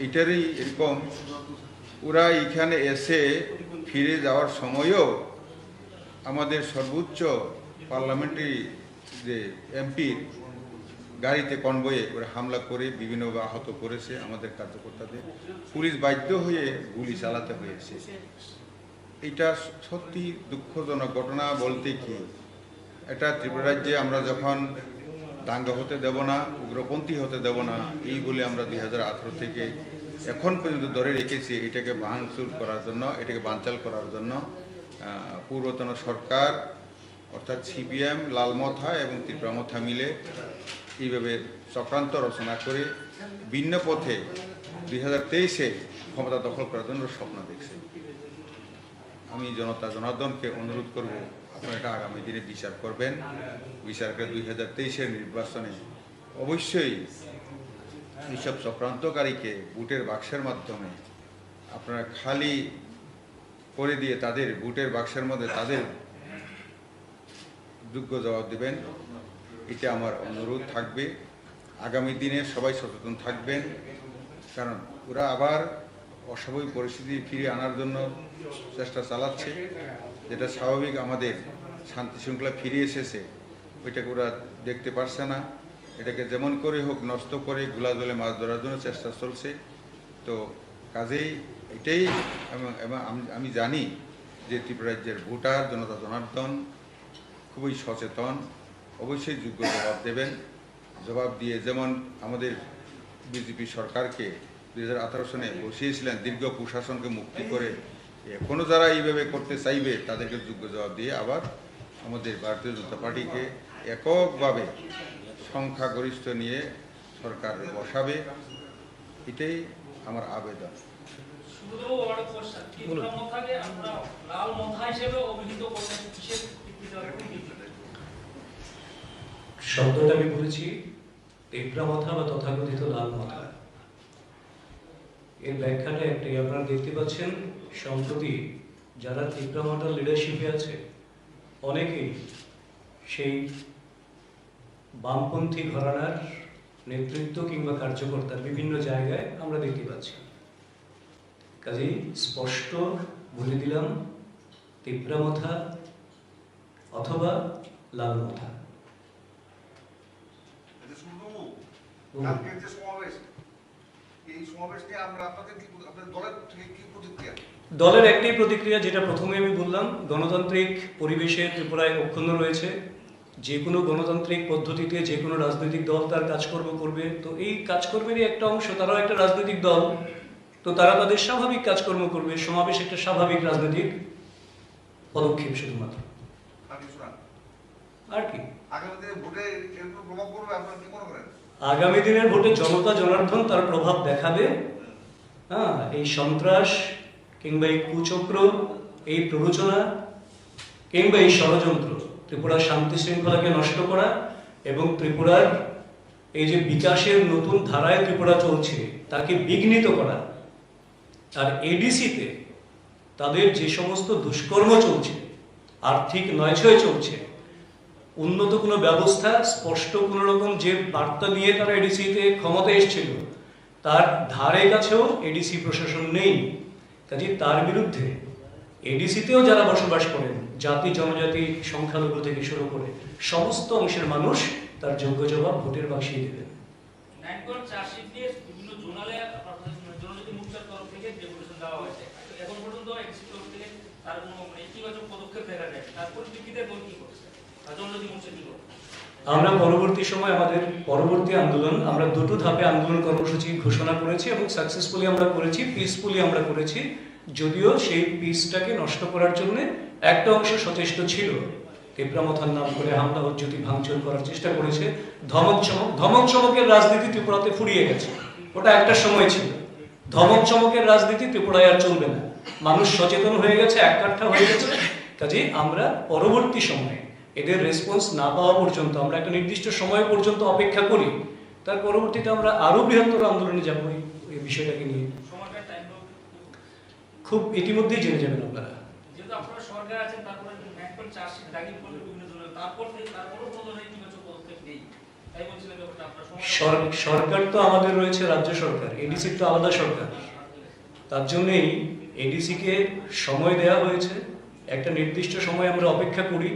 এটারই এরকম। ওরা এখানে এসে ফিরে যাওয়ার সময়ও আমাদের সর্বোচ্চ পার্লামেন্টারি যে এমপির গাড়িতে কনভয়ে ওরা হামলা করে বিভিন্নভাবে আহত করেছে আমাদের কার্যকর্তাদের। পুলিশ বাধ্য হয়ে গুলি চালাতে হয়েছে। এটা সত্যি দুঃখজনক ঘটনা। বলতে কি, এটা ত্রিপুরা রাজ্যে আমরা যখন দাঙ্গা হতে দেব না, উগ্রপন্থী হতে দেব না, এই বলে আমরা 2018 থেকে এখন পর্যন্ত ধরে রেখেছি। এটাকে ভাঙচুর করার জন্য, এটাকে বানচাল করার জন্য পূর্বতন সরকার অর্থাৎ সিপিএম, লালমথা এবং ত্রিপুরামথা মিলে এইভাবে চক্রান্ত রচনা করে ভিন্ন পথে 2023-এ ক্ষমতা দখল করার জন্য স্বপ্ন দেখছে। আমি জনতা জনার্দনকে অনুরোধ করব, আপনারা এটা আগামী দিনে বিচার করবেন। বিচার করে 2023-এর নির্বাচনে অবশ্যই এইসব চক্রান্তকারীকে ভোটের বাক্সের মাধ্যমে আপনারা খালি করে দিয়ে তাদের ভোটের বাক্সের মধ্যে তাদের যোগ্য জবাব দেবেন। এটা আমার অনুরোধ থাকবে। আগামী দিনে সবাই সচেতন থাকবেন, কারণ ওরা আবার অস্বাভাবিক পরিস্থিতি ফিরিয়ে আনার জন্য চেষ্টা চালাচ্ছে, যেটা স্বাভাবিক আমাদের শান্তি শৃঙ্খলা ফিরে এসেছে, ওইটাকে ওরা দেখতে পারছে না। এটাকে যেমন করে হোক নষ্ট করে গোলা জলে মাছ ধরার জন্য চেষ্টা চলছে। তো কাজেই এটাই আমি জানি যে ত্রিপুরা রাজ্যের ভোটার জনতা জনার্দন খুবই সচেতন, অবশ্যই যোগ্য জবাব দেবেন। জবাব দিয়ে যেমন আমাদের বিজেপি সরকারকে 2018 সনে বসিয়েছিলেন দীর্ঘ কুশাসনকে মুক্তি করে, এখনও যারা এইভাবে করতে চাইবে তাদেরকে যোগ্য জবাব দিয়ে আবার আমাদের ভারতীয় জনতা পার্টিকে এককভাবে সংখ্যাগরিষ্ঠ নিয়ে সরকার বসাবে। এটাই আমার আবেদন। শব্দটা আমি বলেছি তীব্রামাথা বা তথাকথিত লাল মাথা। এর ব্যাখ্যাটা একটাই, আপনারা দেখতে পাচ্ছেন সম্প্রতি যারা তীব্রামাথার লিডারশিপে আছে অনেকেই সেই বামপন্থী ঘরানার নেতৃত্ব কিংবা কার্যকর্তার বিভিন্ন জায়গায় আমরা দেখতে পাচ্ছি। কাজেই স্পষ্ট বলে দিলাম, তীব্রামাথা অথবা লাল মাথা। আজকের যে সমাবেশ, এই সমাবেশ নিয়ে আমরা আপনাদের দলের থেকে কি প্রতিক্রিয়া? দলের একটাই প্রতিক্রিয়া, যেটা প্রথমে আমি বললাম, গণতান্ত্রিক পরিবেশে ত্রিপুরায় অক্ষুণ্ণ রয়েছে। যে কোনো গণতান্ত্রিক পদ্ধতিতে যে কোনো রাজনৈতিক দল তার কাজকর্ম করবে। তো এই কাজকর্মেরই একটা অংশ, তারাও একটা রাজনৈতিক দল, তো তারা তাদের স্বাভাবিক কাজকর্ম করবে। সমাবেশ একটা স্বাভাবিক রাজনৈতিক পদক্ষেপ শুধুমাত্র, আর কি। আগামী দিনে ভোটে এরকম প্রভাব পড়বে আপনারা কি মনে করেন? আগামী দিনের ভোটে জনতা জনার্দন তার প্রভাব দেখাবে। হ্যাঁ, এই সন্ত্রাস কিংবা এই কুচক্র, এই প্ররোচনা কিংবা এই ষড়যন্ত্র ত্রিপুরার শান্তি শৃঙ্খলাকে নষ্ট করা এবং ত্রিপুরার এই যে বিকাশের নতুন ধারায় ত্রিপুরা চলছে তাকে বিঘ্নিত করা, আর এডিসিতে তাদের যে সমস্ত দুষ্কর্ম চলছে, আর্থিক নয়ছয় চলছে, উন্নত কোনো ব্যবস্থা, স্পষ্ট কোনো রকম যে বার্তা নিয়ে তারা এডিসিতে ক্ষমতা এসেছিল তার ধারে কাছেও এডিসি প্রশাসন নেই। কাজে তার বিরুদ্ধে এডিসিতেও যারা বসবাস করেন, জাতি জনজাতি সংখ্যালঘু থেকে শুরু করে সমস্ত অংশের মানুষ তার যোগ্য জবাব ভোটের বাক্সেই দেবেন। আমরা পরবর্তী সময় আমাদের পরবর্তী আন্দোলন, আমরা দুটো ধাপে আন্দোলন কর্মসূচি ঘোষণা করেছি এবং সাকসেসফুলি আমরা করেছি, পিসফুলি আমরা করেছি। যদিও সেই পিসটাকে নষ্ট করার জন্য একটা অংশ সচেষ্ট ছিল, তীব্রামাথার নাম করে হামলা হুজ্জতি ভাঙচুর করার চেষ্টা করেছে। ধমক চমকের রাজনীতি ত্রিপুরাতে ফুরিয়ে গেছে, ওটা একটা সময় ছিল। ধমক চমকের রাজনীতি ত্রিপুরায় আর চলবে না। মানুষ সচেতন হয়ে গেছে, এককাঠা হয়ে গেছে। কাজে আমরা পরবর্তী সময়ে এদের রেসপন্স না পাওয়া পর্যন্ত, আমরা একটা নির্দিষ্ট সময় পর্যন্ত অপেক্ষা করি, তার পরবর্তীতে আমরা আরো বৃহত্তর আন্দোলনে যাবো এই বিষয়টাকে নিয়ে। খুব ইতিমধ্যেই জেনে যাবেন আপনারা। যেহেতু আপনারা সরকার আছেন, তারপরে ব্যাংকের চার্জশিট দাখিল করলে বিভিন্ন ধরনের, তারপরও কোনো ধরনের ইতিবাচক পদক্ষেপ নেই, তাই বলছিলেন ব্যাপারটা আপনার সরকার তো আমাদের রয়েছে রাজ্য সরকার, এডিসির তো আলাদা সরকার। তার জন্যই এডিসিকে সময় দেওয়া হয়েছে, একটা নির্দিষ্ট সময় আমরা অপেক্ষা করি।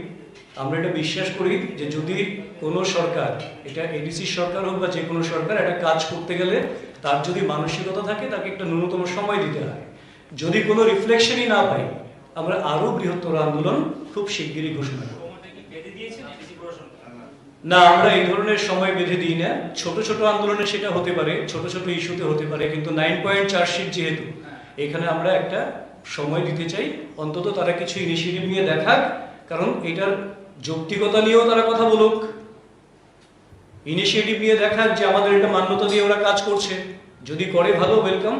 আমরা এটা বিশ্বাস করি যে যদি কোনো সরকার, এটা এডিসির সরকার হোক বা যে কোনো সরকার, একটা কাজ করতে গেলে তার যদি মানসিকতা থাকে তাকে একটা ন্যূনতম সময় দিতে হয়। যদি কোনো রিফ্লেকশনই না পাই, আমরা আরো বৃহত্তর আন্দোলন খুব শিগগিরই ঘোষণা করব। না, আমরা এই ধরনের সময় বেঁধে দিই না। ছোট ছোট আন্দোলনে সেটা হতে পারে, ছোট ছোট ইস্যুতে হতে পারে, কিন্তু 9 পয়েন্ট চার্জশিট যেহেতু, এখানে আমরা একটা সময় দিতে চাই। অন্তত তারা কিছু ইনিশিয়েটিভ নিয়ে দেখাক, কারণ এটার যৌক্তিকতা নিয়েও তারা কথা বলুক, ইনিশিয়েটিভ নিয়ে দেখাক যে আমাদের এটা মান্যতা দিয়ে ওরা কাজ করছে। যদি করে ভালো, ওয়েলকাম,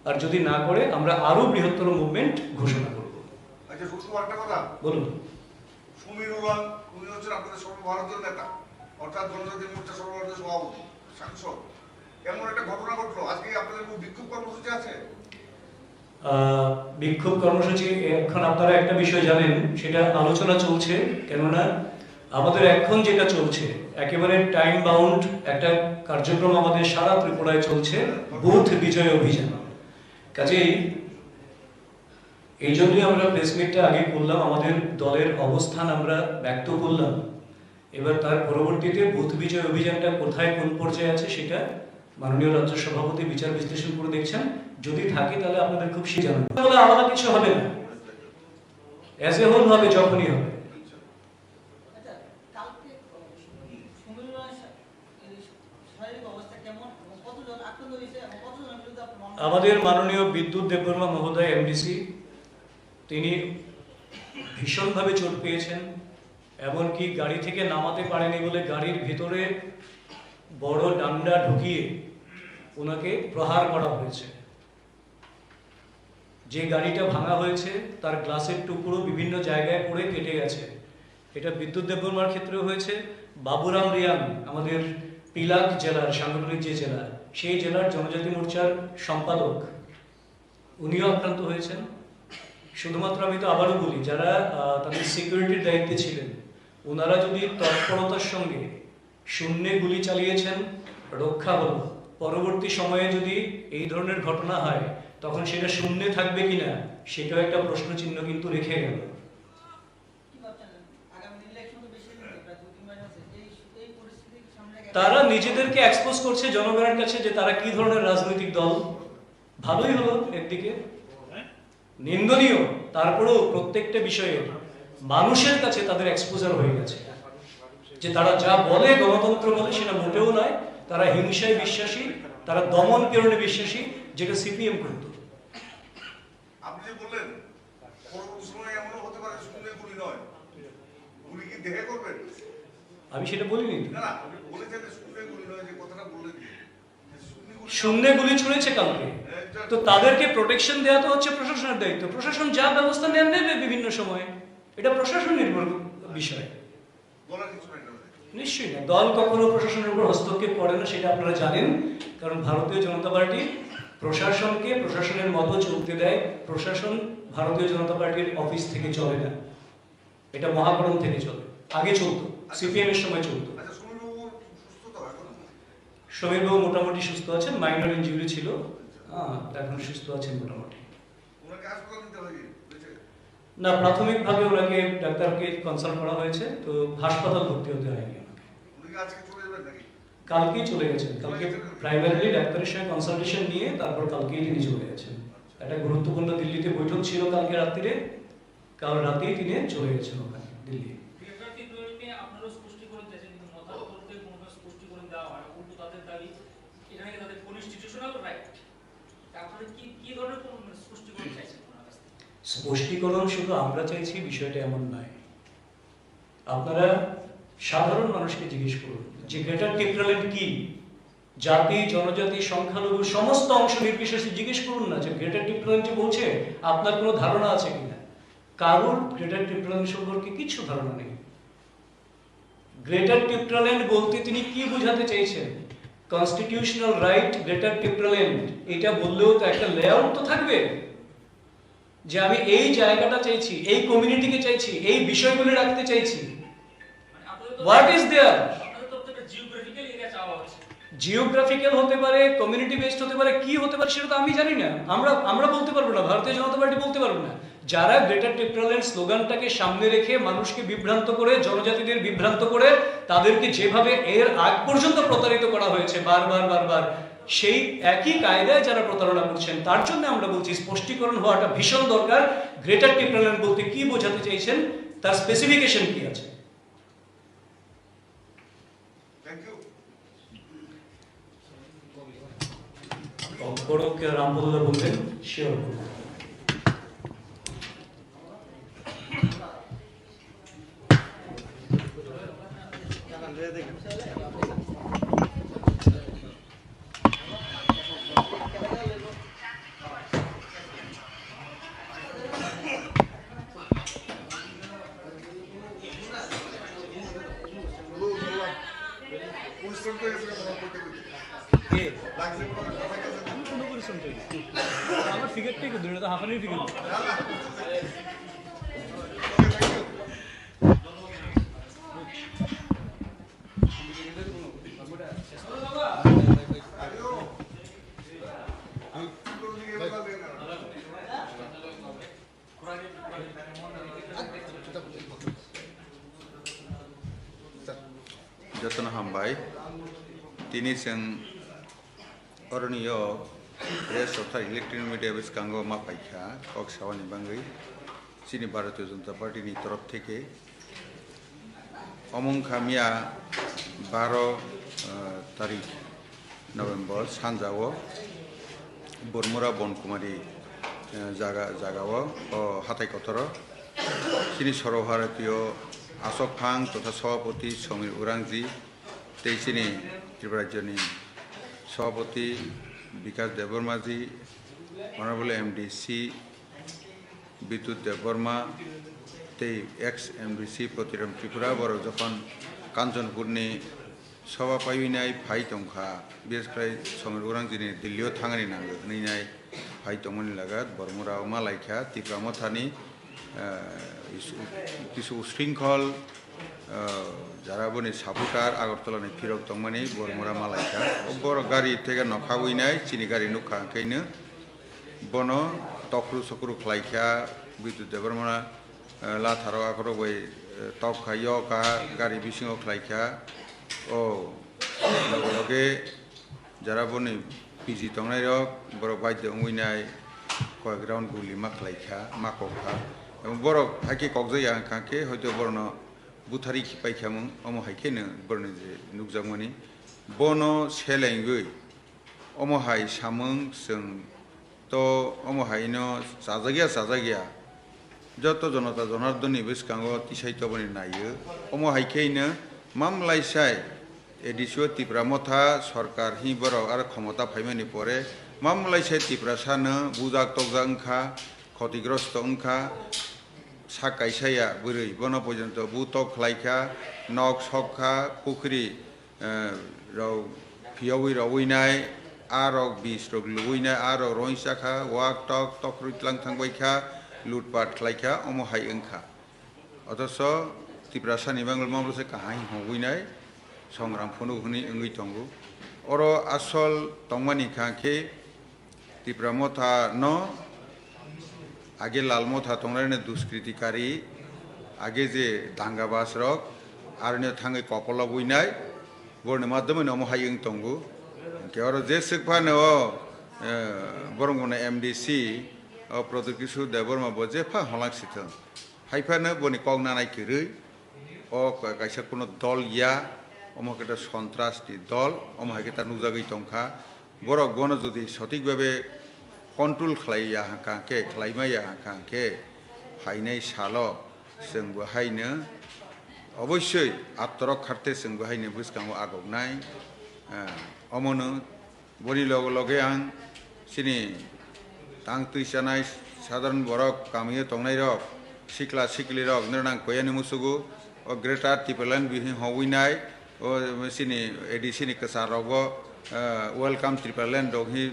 আর যদি না করে আমরা আরো বৃহত্তর মুভমেন্ট ঘোষণা করব। আচ্ছা, শুধু একটা কথা বলুন। সমীর উলান, উনি হচ্ছেন আপনাদের সর্বভারতীয় নেতা, অর্থাৎ জনজাতি মোর্চা সর্বভারতীয় সভাপতি, সাংসদ। এমন একটা ঘটনা ঘটলো, আজকে আপনাদের বিক্ষোভ কর্মসূচি আছে? বিক্ষোভ কর্মসূচি এখন আপনারা একটা বিষয় জানেন, সেটা আলোচনা চলছে। কেননা আমাদের এখন যেটা চলছে একেবারে টাইম বাউন্ড একটা কার্যক্রম আমাদের সারা ত্রিপুরায় চলছে, বুথ বিজয় অভিযান। কাজেই এই জন্যই আমরা প্রেস মিটটা আগে করলাম, আমাদের দলের অবস্থান আমরা ব্যক্ত করলাম। এবার তার পরবর্তীতে বুথ বিজয় অভিযানটা কোথায় কোন পর্যায়ে আছে সেটা মাননীয় রাজ্য সভাপতি বিচার বিশ্লেষণ করে দেখছেন। যদি থাকে তাহলে আপনাদের খুব শীঘ্র জানাবো। তাহলে আলাদা কিছু হবে না, অ্যাজ এ হোল হবে, যখনই হবে। আমাদের মাননীয় বিদ্যুৎ দেববর্মা মহোদয় এমডিসি, তিনি ভীষণভাবে চোট পেয়েছেন। এমনকি গাড়ি থেকে নামাতে পারেনি বলে গাড়ির ভিতরে বড় ডান্ডা ঢুকিয়ে ওনাকে প্রহার করা হয়েছে। যে গাড়িটা ভাঙা হয়েছে তার গ্লাসের টুকরো বিভিন্ন জায়গায় পড়ে কেটে গেছে। এটা বিদ্যুৎ দেববর্মার ক্ষেত্রেও হয়েছে। বাবুরাম রিয়াং, আমাদের পিলাক জেলার সাংগঠনিক যে জেলা, সেই জেলার জনজাতি মোর্চার সম্পাদক, উনিও আক্রান্ত হয়েছেন। শুধুমাত্র আমি তো আবারও বলি, যারা তাদের সিকিউরিটির দায়িত্বে ছিলেন, ওনারা যদি তৎপরতার সঙ্গে শূন্যে গুলি চালিয়েছেন, রক্ষা হলো। পরবর্তী সময়ে যদি এই ধরনের ঘটনা হয়, তখন সেটা শূন্যে থাকবে কিনা সেটাও একটা প্রশ্ন চিহ্ন কিন্তু রেখে গেল। তারা নিজেদেরকে এক্সপোজ করছে জনগণের কাছে যে তারা কি ধরনের রাজনৈতিক দল। ভালোই হলো একদিকে, নিন্দনীয়, তারপরেও প্রত্যেকটা বিষয়ে মানুষের কাছে তাদের এক্সপোজার হয়ে গেছে যে তারা যা বলে গণতন্ত্র বলে সেটা মোটেও নয়। তারা হিংসায় বিশ্বাসী, তারা দমন পীড়নে বিশ্বাসী, যেটা সিপিএম করত। আপনি যে বললেন পরবর্তী সময় এমনও হতে পারে শূন্য গুলি নয়, গুলি কি দেখে করবেন? আমি সেটা বলিনি। না না, আপনি বলেছেন শূন্য গুলি নয়, যে কথাটা বললেন শূন্যে গুলি ছুড়েছে কালকে, তো তাদেরকে প্রোটেকশন দেওয়া তো হচ্ছে প্রশাসনের দায়িত্ব। প্রশাসন যা ব্যবস্থা নেবে বিভিন্ন সময়ে, এটা প্রশাসন নির্ভর বিষয়। নিশ্চয়ই না, দল কখনো প্রশাসনের উপর হস্তক্ষেপ করে না, সেটা আপনারা জানেন। কারণ ভারতীয় জনতা পার্টি প্রশাসনকে প্রশাসনের মতো চলতে দেয়। প্রশাসন ভারতীয় জনতা পার্টির অফিস থেকে চলে না, এটা মহাকরণ থেকে চলে। আগে চলতো, সিপিএম এর সময় চলতো। সমীরবাবু মোটামুটি সুস্থ আছেন, মাইনর ইনজুরি ছিল, এখন সুস্থ আছেন মোটামুটি। না, প্রাথমিকভাবে ওনাকে ডাক্তারকে কনসাল্ট করা হয়েছে, তো হাসপাতাল ভর্তি হতে হয়নি। কালকেই চলে গেছেন, কালকে প্রাইমারিলি ডাক্তারের সঙ্গে কনসালটেশন নিয়ে তারপর কালকেই তিনি চলে গেছেন। একটা গুরুত্বপূর্ণ দিল্লিতে বৈঠক ছিল কালকে রাত্রিরে, কাল রাতেই তিনি চলে গেছেন ওখানে দিল্লি। স্পষ্টীকরণ শুধু আমরা চাইছি বিষয়টা এমন নয়। আপনারা সাধারণ মানুষকে জিজ্ঞেস করুন যে গ্রেটার টিপ্রাল্যান্ড কি, জাতি জনজাতি সংখ্যালঘু সমস্ত অংশ নির্বিশেষে জিজ্ঞেস করুন না যে গ্রেটার টিপ্রাল্যান্ড যে বলছে আপনার কোনো ধারণা আছে কিনা। কারোর গ্রেটার টিপ্রাল্যান্ড সম্পর্কে কিছু ধারণা নেই। গ্রেটার টিপ্রাল্যান্ড বলতে তিনি কি বোঝাতে চাইছেন কনস্টিটিউশনাল রাইট গ্রেটার টিপ্রাল্যান্ড এটা বললেও তো একটা লেআউট তো থাকবে, যে আমি এই জায়গাটা চাইছি, এই কমিউনিটিকে চাইছি, এই বিষয়গুলো রাখতে চাইছি। মানে আপনাদের তো হোয়াট ইজ দেয়ার? আপনাদের তো একটা জিওগ্রাফিক্যাল এরিয়া চাওয়া হচ্ছে। জিওগ্রাফিক্যাল হতে পারে, কমিউনিটি বেসড হতে পারে, কি হতে পারে সেটা তো আমি জানি না, আমরা বলতে পারবো না, ভারতীয় জনতা পার্টি বলতে পারবো না। যারা গ্রেটার টিপ্রাল্যান্ড স্লোগানটাকে সামনে রেখে মানুষকে বিভ্রান্ত করে, জনজাতিদের বিভ্রান্ত করে, তাদেরকে যেভাবে এর আগ পর্যন্ত প্রতারিত করা হয়েছে বারবার, সেই একই কায়দায় যারা প্রতারণা করছেন, তার জন্য আমরা বলছি স্পষ্টীকরণ হওয়াটা ভীষণ দরকার। গ্রেটার টিপ্রাল্যান্ড বলতে কি বোঝাতে চাইছেন, তার স্পেসিফিকেশন কি আছে। Thank you. বড়কে রামপদা বলবেন, শিওর। পরিশ্রম করে গেছে কথা বলতে বলতে। লাগছে কোনো কথা গেছে না। কোনো পরিশ্রম করি আমার ফিগারটাই কিন্তু এটা তো হাফানির ফিগার। না, না। যতন হামবাই তিনি जों अरनिय रेस्ट अफ इलेक्ट्रनिक मीडिया बिस्कांगो मापाइखा कक सावानि बांगै चीनी भारतीय जनता पार्टी नि तरफ থেকে अमंखा मिया 12 तारिख नवेम्बर सानजाओ बरमुरा बनकुमारी जागाओ हाथाई कतर चीनी सर्वभारतीय आशोक फां तथा सभापति समीर उरांजी तेईसिनी त्रिपुरा राज्यनि सभापति विकास देवबर्माजी अनरेबल एमडीसी विद्युत देवबर्मा तै एक्स एमडीसी प्रतिरम त्रिपुरा बर जखन कांचनपुरनि सभा पाइनाय फाइ तंखा बिस्क्राय समीर उरांजीनि दिल्लीयाव थांगानि नांगोनाय फाइ तंमोनि लागात बरमुरा मालायखा त्रिपुरा मथानि কিছু উশৃঙ্খল যারা বনি সাপুটার আগরতলানি ফিরক তংমানি বরমুরা মালাইকা বড় গাড়ি থেকে নখাবইনাই চিনি গাড়ি নুখাঙ্কাইনো বন তখরু সকরু খ্লাইখা বিদ্যুৎ দেবরমনা লাথারো আকরো বই তখা ইয়কা গাড়ি বিসিঙাव খ্লাইখা ও লগে লগে যারা বনি পিজি তংনাই রক বড় বাইদ্য উইনাই কয়েক রাউন্ড গুলি মাখলাইখা মাকখা এবং বড় হাইকে ককজাইয়া কাকে হয়তো বড় বুথারি খিপাইখামং অম হাইকেनो বড় যে নুকজামনি বন সেলেঙ্গৈ অম হাই সামং जों তো অম হাইনো সাজাগিয়া যত জনতা জনার্দনি বিস্কাঙ্গ তিসাইতবনি নাইयो অম হাইকেनो মামলাইসাই এডিসিও ত্রিপুরা মথা সরকার হি বড় আর ক্ষমতা ফাইমানি পরে মামলাইসাই ত্রিপুরা সানো বুজাক তকজা ওংখা ক্ষতিগ্রস্ত ওংখা সাকাইসাইয়া बोरै बन पर्यन्त बुतक ख्लाइखा नक सकखा पुखरी राव फियावै रावैनाय आरक बिस रक लुवैनाय आरक रइसाखा वाक टक तखरुइतलां थांबायखा लुटपाट ख्लाइखा अमहाय ओंखा अथच त्रिपुरा सानि बांगल मामलासे काहाय हवैनाय संग्राम फनु हुनि ओंगै तंगु अर आसल तंमानि खाखे त्रिपुरा मथा न आगे लालमथा तंगनायने दुष्कृतिकारी आगे जे दांगाबाज रक आरने थांगै कपला बुइनाय बरने माध्यमे नम हायं तंगु केवर जे सिकफानो बरंगने एमडीसी प्रदुकिसु देवबर्मा बजेफा हलांसिथ हाइफानो बनि कगनानाय किरै अ कायसा कोनो दल या अमकेटा सन्त्रासनि दल अमहायकेटा नुजागै तंखा बरक बन जदि सठिक भाबे कन्ट्रोल खालाया हांखे खालायमाया हांखे हायनाय साल' जों बेहायनो अबश्य आत्मरक खारते जों बेहायनो बिस्कांगो आगबनाय अमनो बनि लगे लगे आं सिनि तां तैसानाय साधारण बरक गामियाव तंनाय रक सिख्ला सिख्लि रक नोरनां कोयानि मुसुगु ग्रेटार टिप्राल्যান্ড बिहि हवैनाय सिनि एडिसिनि कसारावबो वेलकाम त्रिपुरालेण्ड दंहि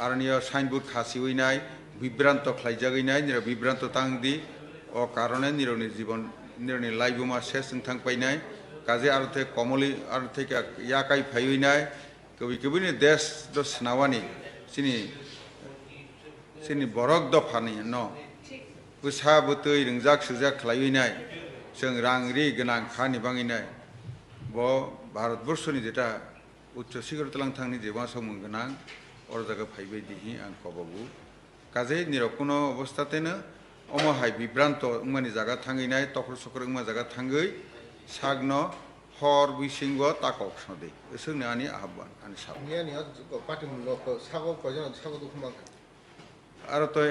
आरनिया साइनबोर्ड खासिवैनाय बिभ्रांत खालायजागैनाय निर बिभ्रांत तांगदि अ कारणे निरनि जीवन निरनि लाइबुमा सेस थांपायनाय काजे आरथे कमली आरथे याकाय फायैनाय कबि कबिनि देश द स्नावानि सिनि बरक दफानि न उसा बुतै रंजाक सुजाक खालायैनाय जों रांरि गोनां खानि बाङैनाय ब भारतबर्षनि जेटा उच्च शिखरतलां थांनि जेबा सम गोनां और जागा फाइबाय दिहि आं खबगु काजे निरकुनो अवस्थातेनो अमहाय बिभ्रांत उमानि जागा थांगैनाय तखर सखर उमा जागा थांगै सागनो हर बिसिंग ताकक सदे सोंनो आनि आह्वान आनि साब Niya niya party mulok sago kojan sago dukumang. आरो तो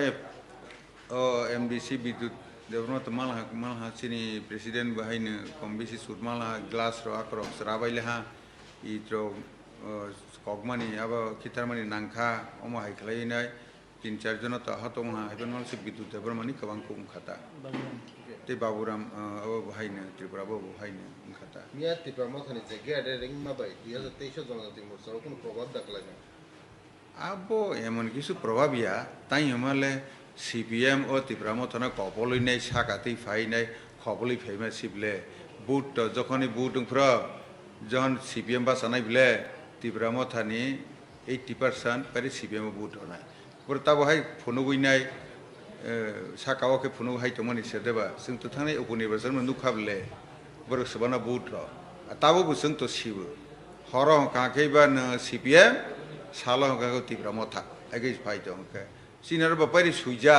एमडीसी विद्युत देवरमत मालहा सिनी प्रेसिडेंट बाहायनो कम बेसि सुद मालहा ग्लास रो आक्रक राबायलेहा इत्रो कगमानि आबा खितारमानि नांखा अमा हायख्लायनाय 3-4 जन तो हातमहा हायबन मालसि विद्युत देवरमानि गोबांखौ उमखाता ते बाबुराम बाहायनो त्रिपुराबो बाहायनो उमखाता Niya tipra mathani jagya ade ring mabai 2023 জনজাতি মোর্চার কোনো প্রভাব দেখায় না आबो एमन किसु प्रभाबिया ताई हमाले सीपीएम और त्रिपुरा थाना कपलई नाय साकाती फाइनाय खबलई फाइमा सिबले बुट जखनि बुट उफ्रा जन सीपीएम बासानाय बिले त्रिपुरा थानी 80% पारे सीपीएम बुट होनाय पुरता बहाय फुनुगैनाय साकावके फुनु हाय तमनि सेदेबा जों तो थांनाय उपनिर्वाचन मनु खाबले बर सबना बुट र ताबो बुसं तो सिबो हर काखैबा न सीपीएम साला हंका त्रिपुरा मथा आगे फाइट हंका सिनार बापारी सुइजा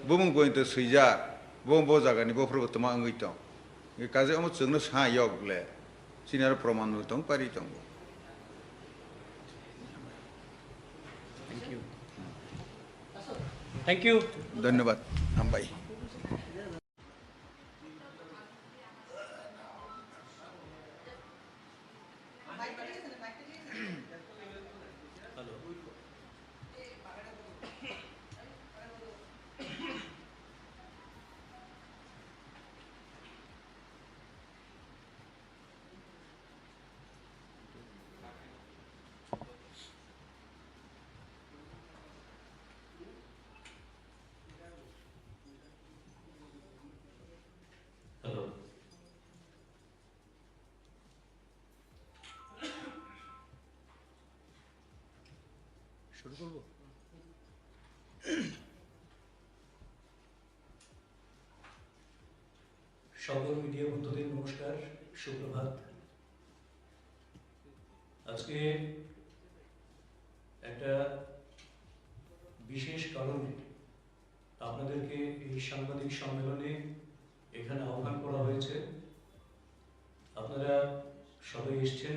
बुमुं गोइं तो सुइजा बुम बो जागानि बो फोरबो तमा अंगै दं काजे अम जोंनो सा यगले सिनार प्रमाण दं पारि दं थैंक यू धन्यवाद हामबाय हेलो শুরু করব সকল মিডিয়া বন্ধুদের নমস্কার সুপ্রভাত আজকে একটা বিশেষ কারণে আপনাদেরকে এই সাংবাদিক সম্মেলনে এখানে আহ্বান করা হয়েছে আপনারা সবাই এসেছেন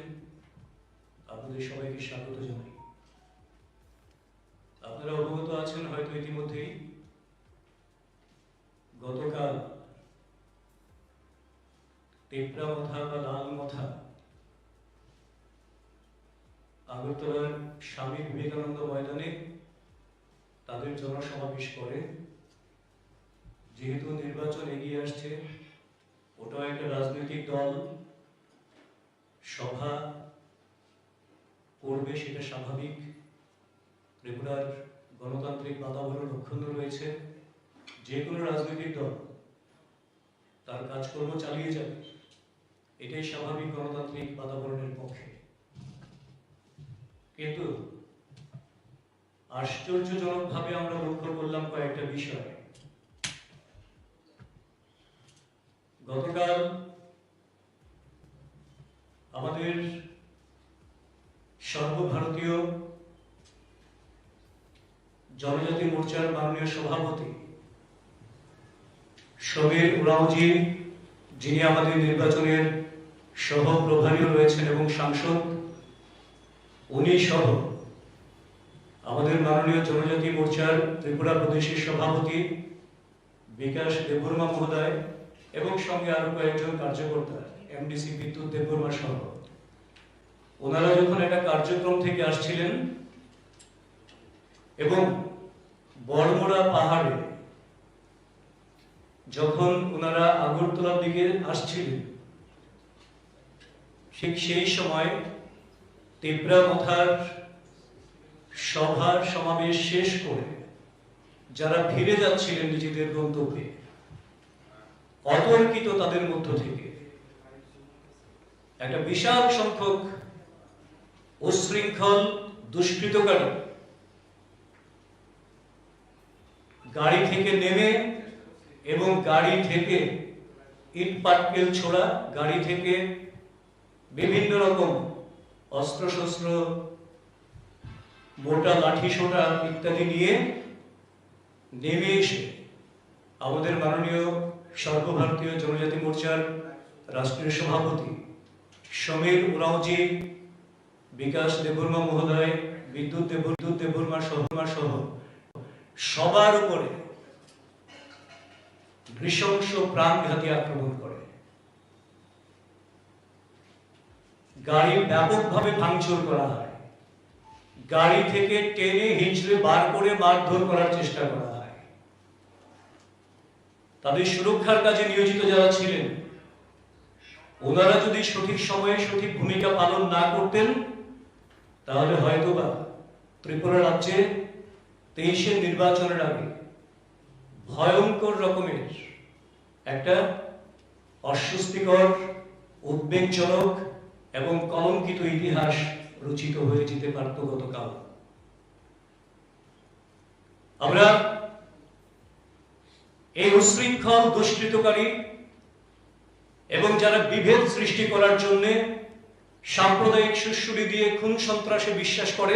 আপনাদের সবাইকে স্বাগত জানাই আপনারা অবগত আছেন হয়তো ইতিমধ্যেই গতকাল টেপরা মথা বা লাল মথা আগরতলার স্বামী বিবেকানন্দ ময়দানে তাদের জনসমাবেশ করে যেহেতু নির্বাচন এগিয়ে আসছে ওটাও একটা রাজনৈতিক দল সভা করবে সেটা স্বাভাবিক ত্রিপুরার গণতান্ত্রিক বাতাবরণ অক্ষুণ্ণ রয়েছে যে কোনো রাজনৈতিক দল তার কাজকর্ম চালিয়ে যাবে এটাই স্বাভাবিক গণতান্ত্রিক বাতাবরণের পক্ষে কিন্তু আশ্চর্যজনকভাবে আমরা লক্ষ্য করলাম কয়েকটা বিষয় গতকাল আমাদের সর্বভারতীয় জনজাতি মোর্চার মাননীয় সভাপতি সমীর উরাওজি যিনি আমাদের নির্বাচনের সহ প্রভারীও রয়েছেন এবং সাংসদ উনি সহ আমাদের মাননীয় জনজাতি মোর্চার ত্রিপুরা প্রদেশের সভাপতি বিকাশ দেববর্মা মহোদয় এবং সঙ্গে আরো কয়েকজন কার্যকর্তা এমডিসি বিদ্যুৎ দেববর্মা সহ ওনারা যখন একটা কার্যক্রম থেকে আসছিলেন এবং বড়মোড়া পাহাড়ে যখন ওনারা আগরতলার দিকে আসছিলেন ঠিক সেই সময় তিপ্রামথার সভার সমাবেশ শেষ করে যারা ফিরে যাচ্ছিলেন নিজেদের গন্তব্যে, অতর্কিত তাদের মধ্য থেকে একটা বিশাল সংখ্যক উচ্ছৃঙ্খল দুষ্কৃতকারী গাড়ি থেকে নেমে এবং গাড়ি থেকে ইট পাটকেল ছোড়া, গাড়ি থেকে বিভিন্ন রকম অস্ত্রশস্ত্র, মোটা লাঠি সোটা ইত্যাদি নিয়ে নেমে এসে আমাদের মাননীয় সর্বভারতীয় জনজাতি মোর্চার রাষ্ট্রীয় সভাপতি সমীর উরাওজি, বিকাশ দেববর্মা মহোদয়, বিদ্যুৎ দেববর্মা সহ সবার উপরে নৃশংস প্রাণঘাতী আক্রমণ করে। গাড়ি ব্যাপকভাবে ভাঙচুর করা হয়, গাড়ি থেকে টেনে হিঁচড়ে বার করে মারধর করার চেষ্টা করা হয়। তাদের সুরক্ষার কাজে নিয়োজিত যারা ছিলেন, ওনারা যদি সঠিক সময়ে সঠিক ভূমিকা পালন না করতেন, তাহলে হয়তোবা ত্রিপুরা রাজ্যে 23-এর নির্বাচনের আগে ভয়ঙ্কর রকমের একটা অস্বস্তিকর, উদ্বেগজনক এবং কলঙ্কিত ইতিহাস রচিত হয়ে যেতে পারত গতকাল। আমরা এই উচ্ছৃঙ্খল দুষ্কৃতকারী এবং যারা বিভেদ সৃষ্টি করার জন্য সাম্প্রদায়িক সুড়সুড়ি দিয়ে খুন সন্ত্রাসে বিশ্বাস করে,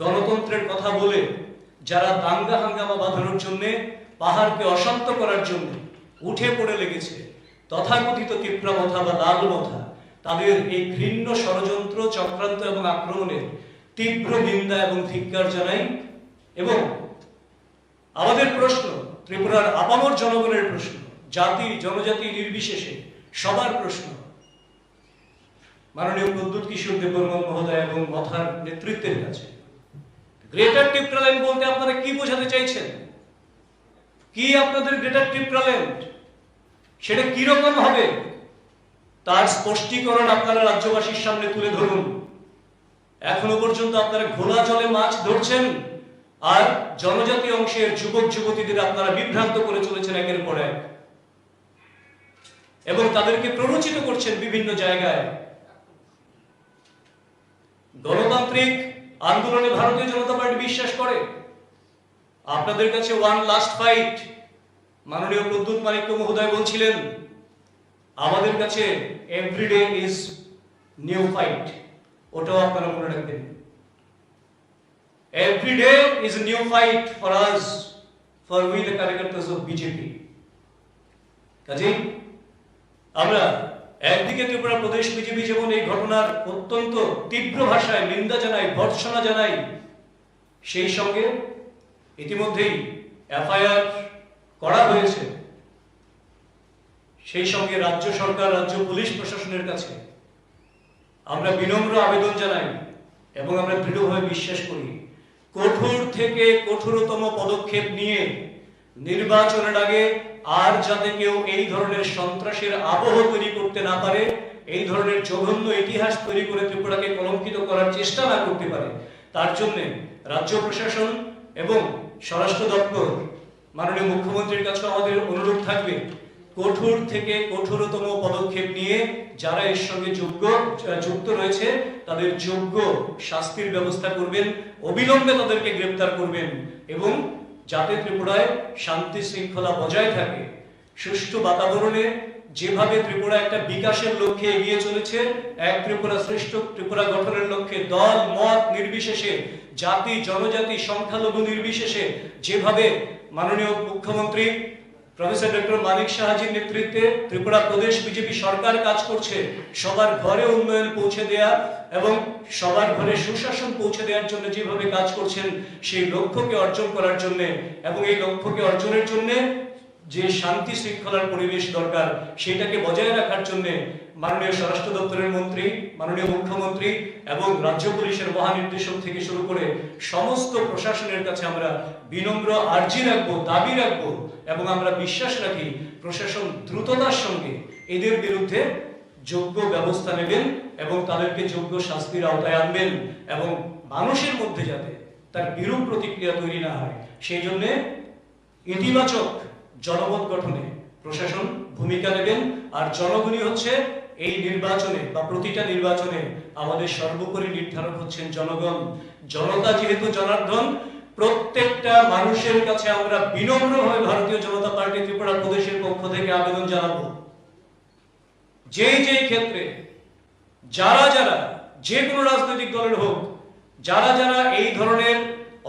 গণতন্ত্রের কথা বলে যারা দাঙ্গা হাঙ্গামা বাঁধানোর জন্য, পাহাড়কে অশান্ত করার জন্য উঠে পড়ে লেগেছে, তথাকথিত তিপ্রামথা বা লালমথা, তাদের এই ঘৃণ্য ষড়যন্ত্র, চক্রান্ত এবং আক্রমণের তীব্র নিন্দা এবং ধিক্কার জানাই। এবং আমাদের প্রশ্ন, ত্রিপুরার আপামর জনগণের প্রশ্ন, জাতি জনজাতি নির্বিশেষে সবার প্রশ্ন, মাননীয় প্রদ্যুৎ কিশোর দেববর্মন মহোদয় এবং মথার নেতৃত্বের কাছে, গ্রেটার টিপ্রাল্যান্ড বলতে আপনারা কি বোঝাতে চাইছেন? কি আপনাদের গ্রেটার টিপ্রাল্যান্ড? সেটা কিরকম হবে তার স্পষ্টীকরণ আপনারা রাজ্যবাসীর সামনে তুলে ধরুন। এখনো পর্যন্ত আপনারা ঘোলা জলে মাছ ধরছেন আর জনজাতি অংশের যুবক যুবতীদের আপনারা বিভ্রান্ত করে চলেছেন একের পর এক, এবং তাদেরকে প্ররোচিত করছেন বিভিন্ন জায়গায়। গণতান্ত্রিক আন্দোলনে ভারতীয় জনতা পার্টি বিশ্বাস করে। আপনাদের কাছে ওয়ান লাস্ট ফাইট, মাননীয় প্রদ্যুৎ মানিক্য মহোদয় বলছিলেন, আমাদের কাছে এভরিডে ইজ নিউ ফাইট। ওটাও আপনারা মনে রাখবেন, everyday is new fight for us, for we the karyakartas of BJP. কাজেই আমরা একদিকে ত্রিপুরা প্রদেশ বিজেপি যেমন এই ঘটনার অত্যন্ত তীব্র ভাষায় নিন্দা জানাই, ভর্ৎসনা জানাই, সেই সঙ্গে ইতিমধ্যেই এফআইআর করা হয়েছে, সেই সঙ্গে রাজ্য সরকার, রাজ্য পুলিশ প্রশাসনের কাছে আমরা বিনম্র আবেদন জানাই এবং আমরা দৃঢ়ভাবে বিশ্বাস করি, কঠোর থেকে কঠোরতম পদক্ষেপ নিয়ে নির্বাচনের আগে আর যাতে কেউ এই ধরনের সন্ত্রাসের আবহ তৈরি করতে না পারে, এই ধরনের জঘন্য ইতিহাস তৈরি করে ত্রিপুরাকে কলঙ্কিত করার চেষ্টা না করতে পারে, তার জন্য রাজ্য প্রশাসন এবং স্বরাষ্ট্র দপ্তর, মাননীয় মুখ্যমন্ত্রীর কাছে আমাদের অনুরোধ থাকবে, কঠোর থেকে কঠোরতম পদক্ষেপ নিয়ে যারা এর সঙ্গে যুক্ত রয়েছে তাদের যোগ্য শাস্তির ব্যবস্থা করবেন, অবিলম্বে তাদেরকে গ্রেপ্তার করবেন, এবং যাতে ত্রিপুরায় শান্তি শৃঙ্খলা বজায় থাকে, সুষ্ঠু বাতাবরণে যেভাবে ত্রিপুরা একটা বিকাশের লক্ষ্যে এগিয়ে চলেছে, এক ত্রিপুরা শ্রেষ্ঠ ত্রিপুরা গঠনের লক্ষ্যে দল মত নির্বিশেষে, জাতি জনজাতি সংখ্যালঘু নির্বিশেষে যেভাবে মাননীয় মুখ্যমন্ত্রী প্রফেসর ডক্টর মানিক সাহাজির নেতৃত্বে ত্রিপুরা প্রদেশ বিজেপি সরকার কাজ করছে, সবার ঘরে উন্নয়ন পৌঁছে দেয়া এবং সবার ঘরে সুশাসন পৌঁছে দেওয়ার জন্য যেভাবে কাজ করছেন, সেই লক্ষ্যকে অর্জন করার জন্য এবং এই লক্ষ্যকে অর্জনের জন্য যে শান্তি শৃঙ্খলার পরিবেশ দরকার, সেটাকে বজায় রাখার জন্য মাননীয় স্বরাষ্ট্র দপ্তরের মন্ত্রী, মাননীয় মুখ্যমন্ত্রী এবং রাজ্য পুলিশের মহানির্দেশক থেকে শুরু করে সমস্ত প্রশাসনের কাছে আমরা বিনম্র আর্জি রাখবো, দাবি রাখবো এবং আমরা বিশ্বাস রাখি প্রশাসন দ্রুততার সঙ্গে এদের বিরুদ্ধে যোগ্য ব্যবস্থা নেবেন এবং তাদেরকে যোগ্য শাস্তির আওতায় আনবেন এবং মানুষের মধ্যে যাতে তার বিরূপ প্রতিক্রিয়া তৈরি না হয় সেই জন্য ইতিবাচক জনমত গঠনে প্রশাসন ভূমিকা নেবেন। আর জনগণই হচ্ছে এই নির্বাচনে বা প্রতিটা নির্বাচনে আমাদের সর্বোপরি নির্ধারক হচ্ছেন জনগণ। জনতা যেহেতু জনার্দন, প্রত্যেকটা মানুষের কাছে আমরা বিনম্রভাবে ভারতীয় জনতা পার্টি ত্রিপুরা প্রদেশের পক্ষ থেকে আবেদন জানাবো, যে ক্ষেত্রে যারা যে কোনো রাজনৈতিক দলের হোক, যারা এই ধরনের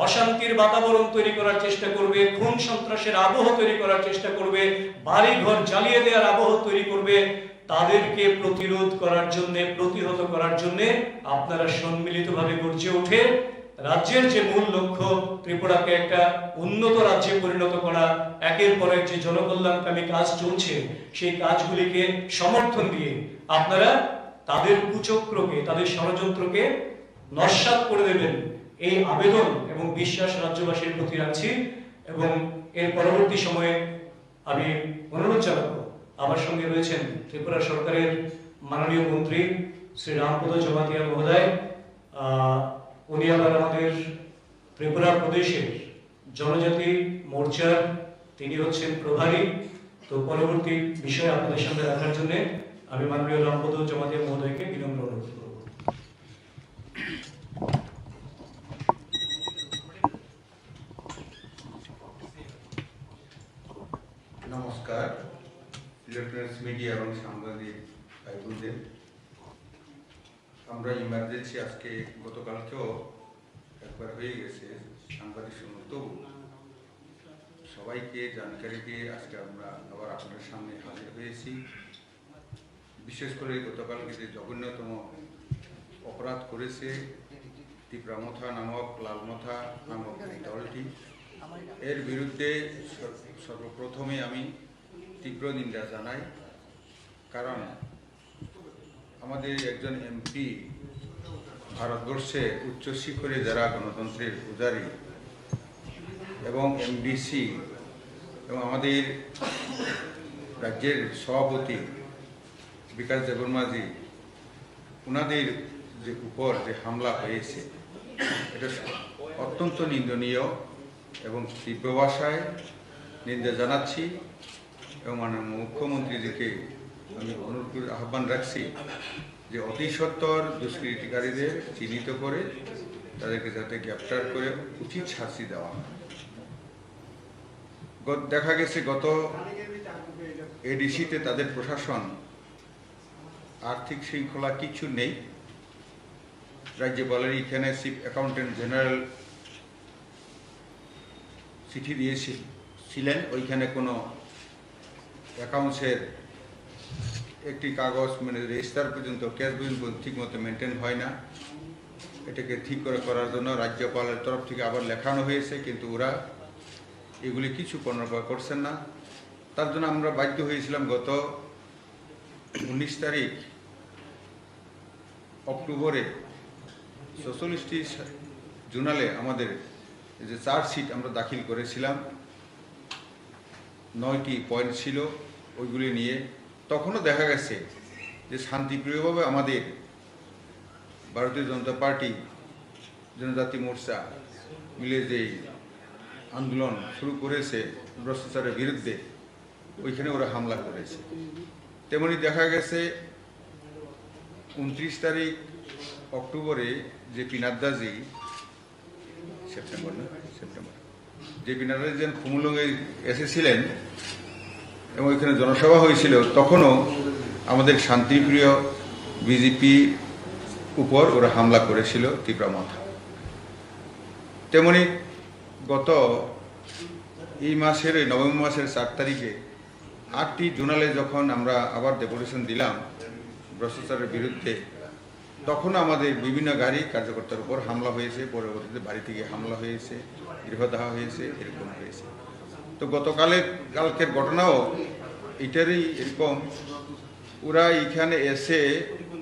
অশান্তির বাতাবরণ তৈরি করার চেষ্টা করবে, খুন সন্ত্রাসের আবহ তৈরি করার চেষ্টা করবে, বাড়ি ঘর জ্বালিয়ে দেওয়ার আবহ তৈরি করবে, তাদেরকে প্রতিরোধ করার জন্য, প্রতিহত করার জন্য আপনারা সম্মিলিতভাবে গর্জে ওঠে রাজ্যের যে মূল লক্ষ্য ত্রিপুরাকে একটা উন্নত রাজ্যে পরিণত করা, একের পর এক যে জনকল্যাণকামী কাজ চলছে সেই কাজগুলিকে সমর্থন দিয়ে আপনারা তাদের কুচক্রকে, তাদের ষড়যন্ত্রকে নস্যাৎ করে দেবেন, এই আবেদন এবং বিশ্বাস রাজ্যবাসীর প্রতি রাখছি। এবং এর পরবর্তী সময়ে আমি অনুরোধ জানাবো, আমার সঙ্গে রয়েছেন ত্রিপুরা সরকারের মাননীয় মন্ত্রী শ্রী রামপদ জমাতিয়া মহোদয়। উনি আবার আমাদের ত্রিপুরা প্রদেশের জনজাতি মোর্চার তিনি হচ্ছেন প্রভারী। তো পরবর্তী বিষয় আপনাদের সামনে রাখার জন্য আমি মাননীয় রামপদ জমাতিয়া মহোদয়কে বিনম্র অনুরোধ করব। নমস্কার ইলেকট্রনিক্স মিডিয়া এবং সাংবাদিক ভাই বোনদের। আমরা ইমার্জেন্সি আজকে গতকালকেও একবার হয়ে গেছে সাংবাদিক সম্মত, তবু সবাইকে জানকারি দিয়ে আজকে আমরা আবার আপনাদের সামনে হাজির হয়েছি। বিশেষ করে গতকালকে যে জঘন্যতম অপরাধ করেছে তীব্রামথা নামক, লালমথা নামক দলটি, এর বিরুদ্ধে সর্বপ্রথমে আমি তীব্র নিন্দা জানাই। কারণ আমাদের একজন এমপি ভারতবর্ষে উচ্চ শিখরে যারা গণতন্ত্রের পূজারী এবং এমডিসি এবং আমাদের রাজ্যের সভাপতি বিকাশ দেববর্মাজি, ওনাদের যে উপর যে হামলা হয়েছে এটা অত্যন্ত নিন্দনীয় এবং তীব্র ভাষায় নিন্দা জানাচ্ছি। এবং মাননীয় মুখ্যমন্ত্রীজিকে আমি অনুরোধ আহ্বান রাখছি যে অতি সত্বর দুষ্কৃতিকারীদের চিহ্নিত করে তাদেরকে যাতে গ্রেপ্তার করে উচিত শাস্তি দেওয়া হয়। দেখা গেছে গত এডিসিতে তাদের প্রশাসন আর্থিক শৃঙ্খলা কিছু নেই। রাজ্যপালের এখানে চিফ অ্যাকাউন্টেন্ট জেনারেল চিঠি দিয়েছিলেন, ওইখানে কোনো অ্যাকাউন্টসের একটি কাগজ মানে রেজিস্টার পর্যন্ত, ক্যাশ পর্যন্ত ঠিক মতো মেনটেন হয় না। এটাকে ঠিক করার জন্য রাজ্যপালের তরফ থেকে আবার লেখানো হয়েছে, কিন্তু ওরা এগুলি কিছু কর্ণপাত করছেন না। তার জন্য আমরা বাধ্য হয়েছিলাম গত 19 তারিখ অক্টোবরে 44টি জুনালে আমাদের যে চার্জশিট আমরা দাখিল করেছিলাম, 9টি পয়েন্ট ছিল ওইগুলি নিয়ে। তখনও দেখা গেছে যে শান্তিপ্রিয়ভাবে আমাদের ভারতীয় জনতা পার্টি, জনজাতি মোর্চা মিলে যে আন্দোলন শুরু করেছে ভ্রষ্টাচারের বিরুদ্ধে, ওইখানে ওরা হামলা করেছে। তেমনি দেখা গেছে 29 তারিখ অক্টোবরে যে পি নাড্ডাজি, সেপ্টেম্বর যে পি নাড্ডাজি যেন খুমুলুঙে এসেছিলেন এবং ওইখানে জনসভা হয়েছিল, তখনও আমাদের শান্তিপ্রিয় বিজেপি উপর ওরা হামলা করেছিল তীব্রামথা। তেমনি গত এই মাসের নভেম্বর মাসের 4 তারিখে 8টি জোনালে যখন আমরা আবার ডেপুটেশন দিলাম ভ্রষ্টাচারের বিরুদ্ধে, তখন আমাদের বিভিন্ন গাড়ি কার্যকর্তার উপর হামলা হয়েছে, পরবর্তীতে বাড়ি থেকে হামলা হয়েছে, গৃহদাহ হয়েছে, এরকম হয়েছে। তো কালকের ঘটনাও এটারই এরকম। ওরা এখানে এসে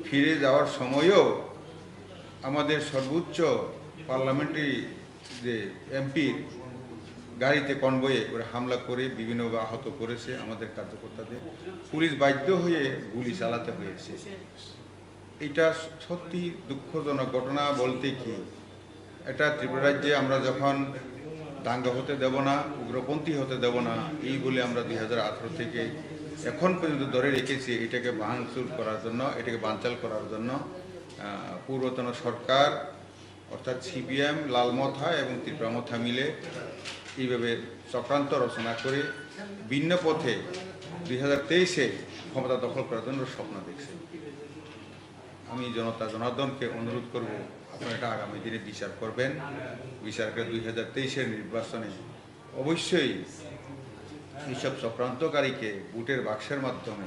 ফিরে যাওয়ার সময়ও আমাদের সর্বোচ্চ পার্লামেন্টারি যে এমপির গাড়িতে কনভয়ে ওরা হামলা করে বিভিন্নভাবে আহত করেছে আমাদের কার্যকর্তাদের। পুলিশ বাধ্য হয়ে গুলি চালাতে হয়েছে। এটা সত্যি দুঃখজনক ঘটনা। বলতে কি, এটা ত্রিপুরা রাজ্যে আমরা যখন দাঙ্গা হতে দেব না, উগ্রপন্থী হতে দেব না, এই বলে আমরা 2018 থেকে এখন পর্যন্ত ধরে রেখেছি। এটাকে ভাঙচুর করার জন্য, এটাকে বানচাল করার জন্য পূর্বতন সরকার অর্থাৎ সিপিএম, লালমথা এবং ত্রিপুরামথা মিলে এইভাবে চক্রান্ত রচনা করে ভিন্ন পথে 2023-এ ক্ষমতা দখল করার জন্য স্বপ্ন দেখছে। আমি জনতা জনার্দনকে অনুরোধ করব, আপনারা এটা আগামী দিনে বিচার করবেন। বিচার করে 2023-এর নির্বাচনে অবশ্যই এইসব চক্রান্তকারীকে ভোটের বাক্সের মাধ্যমে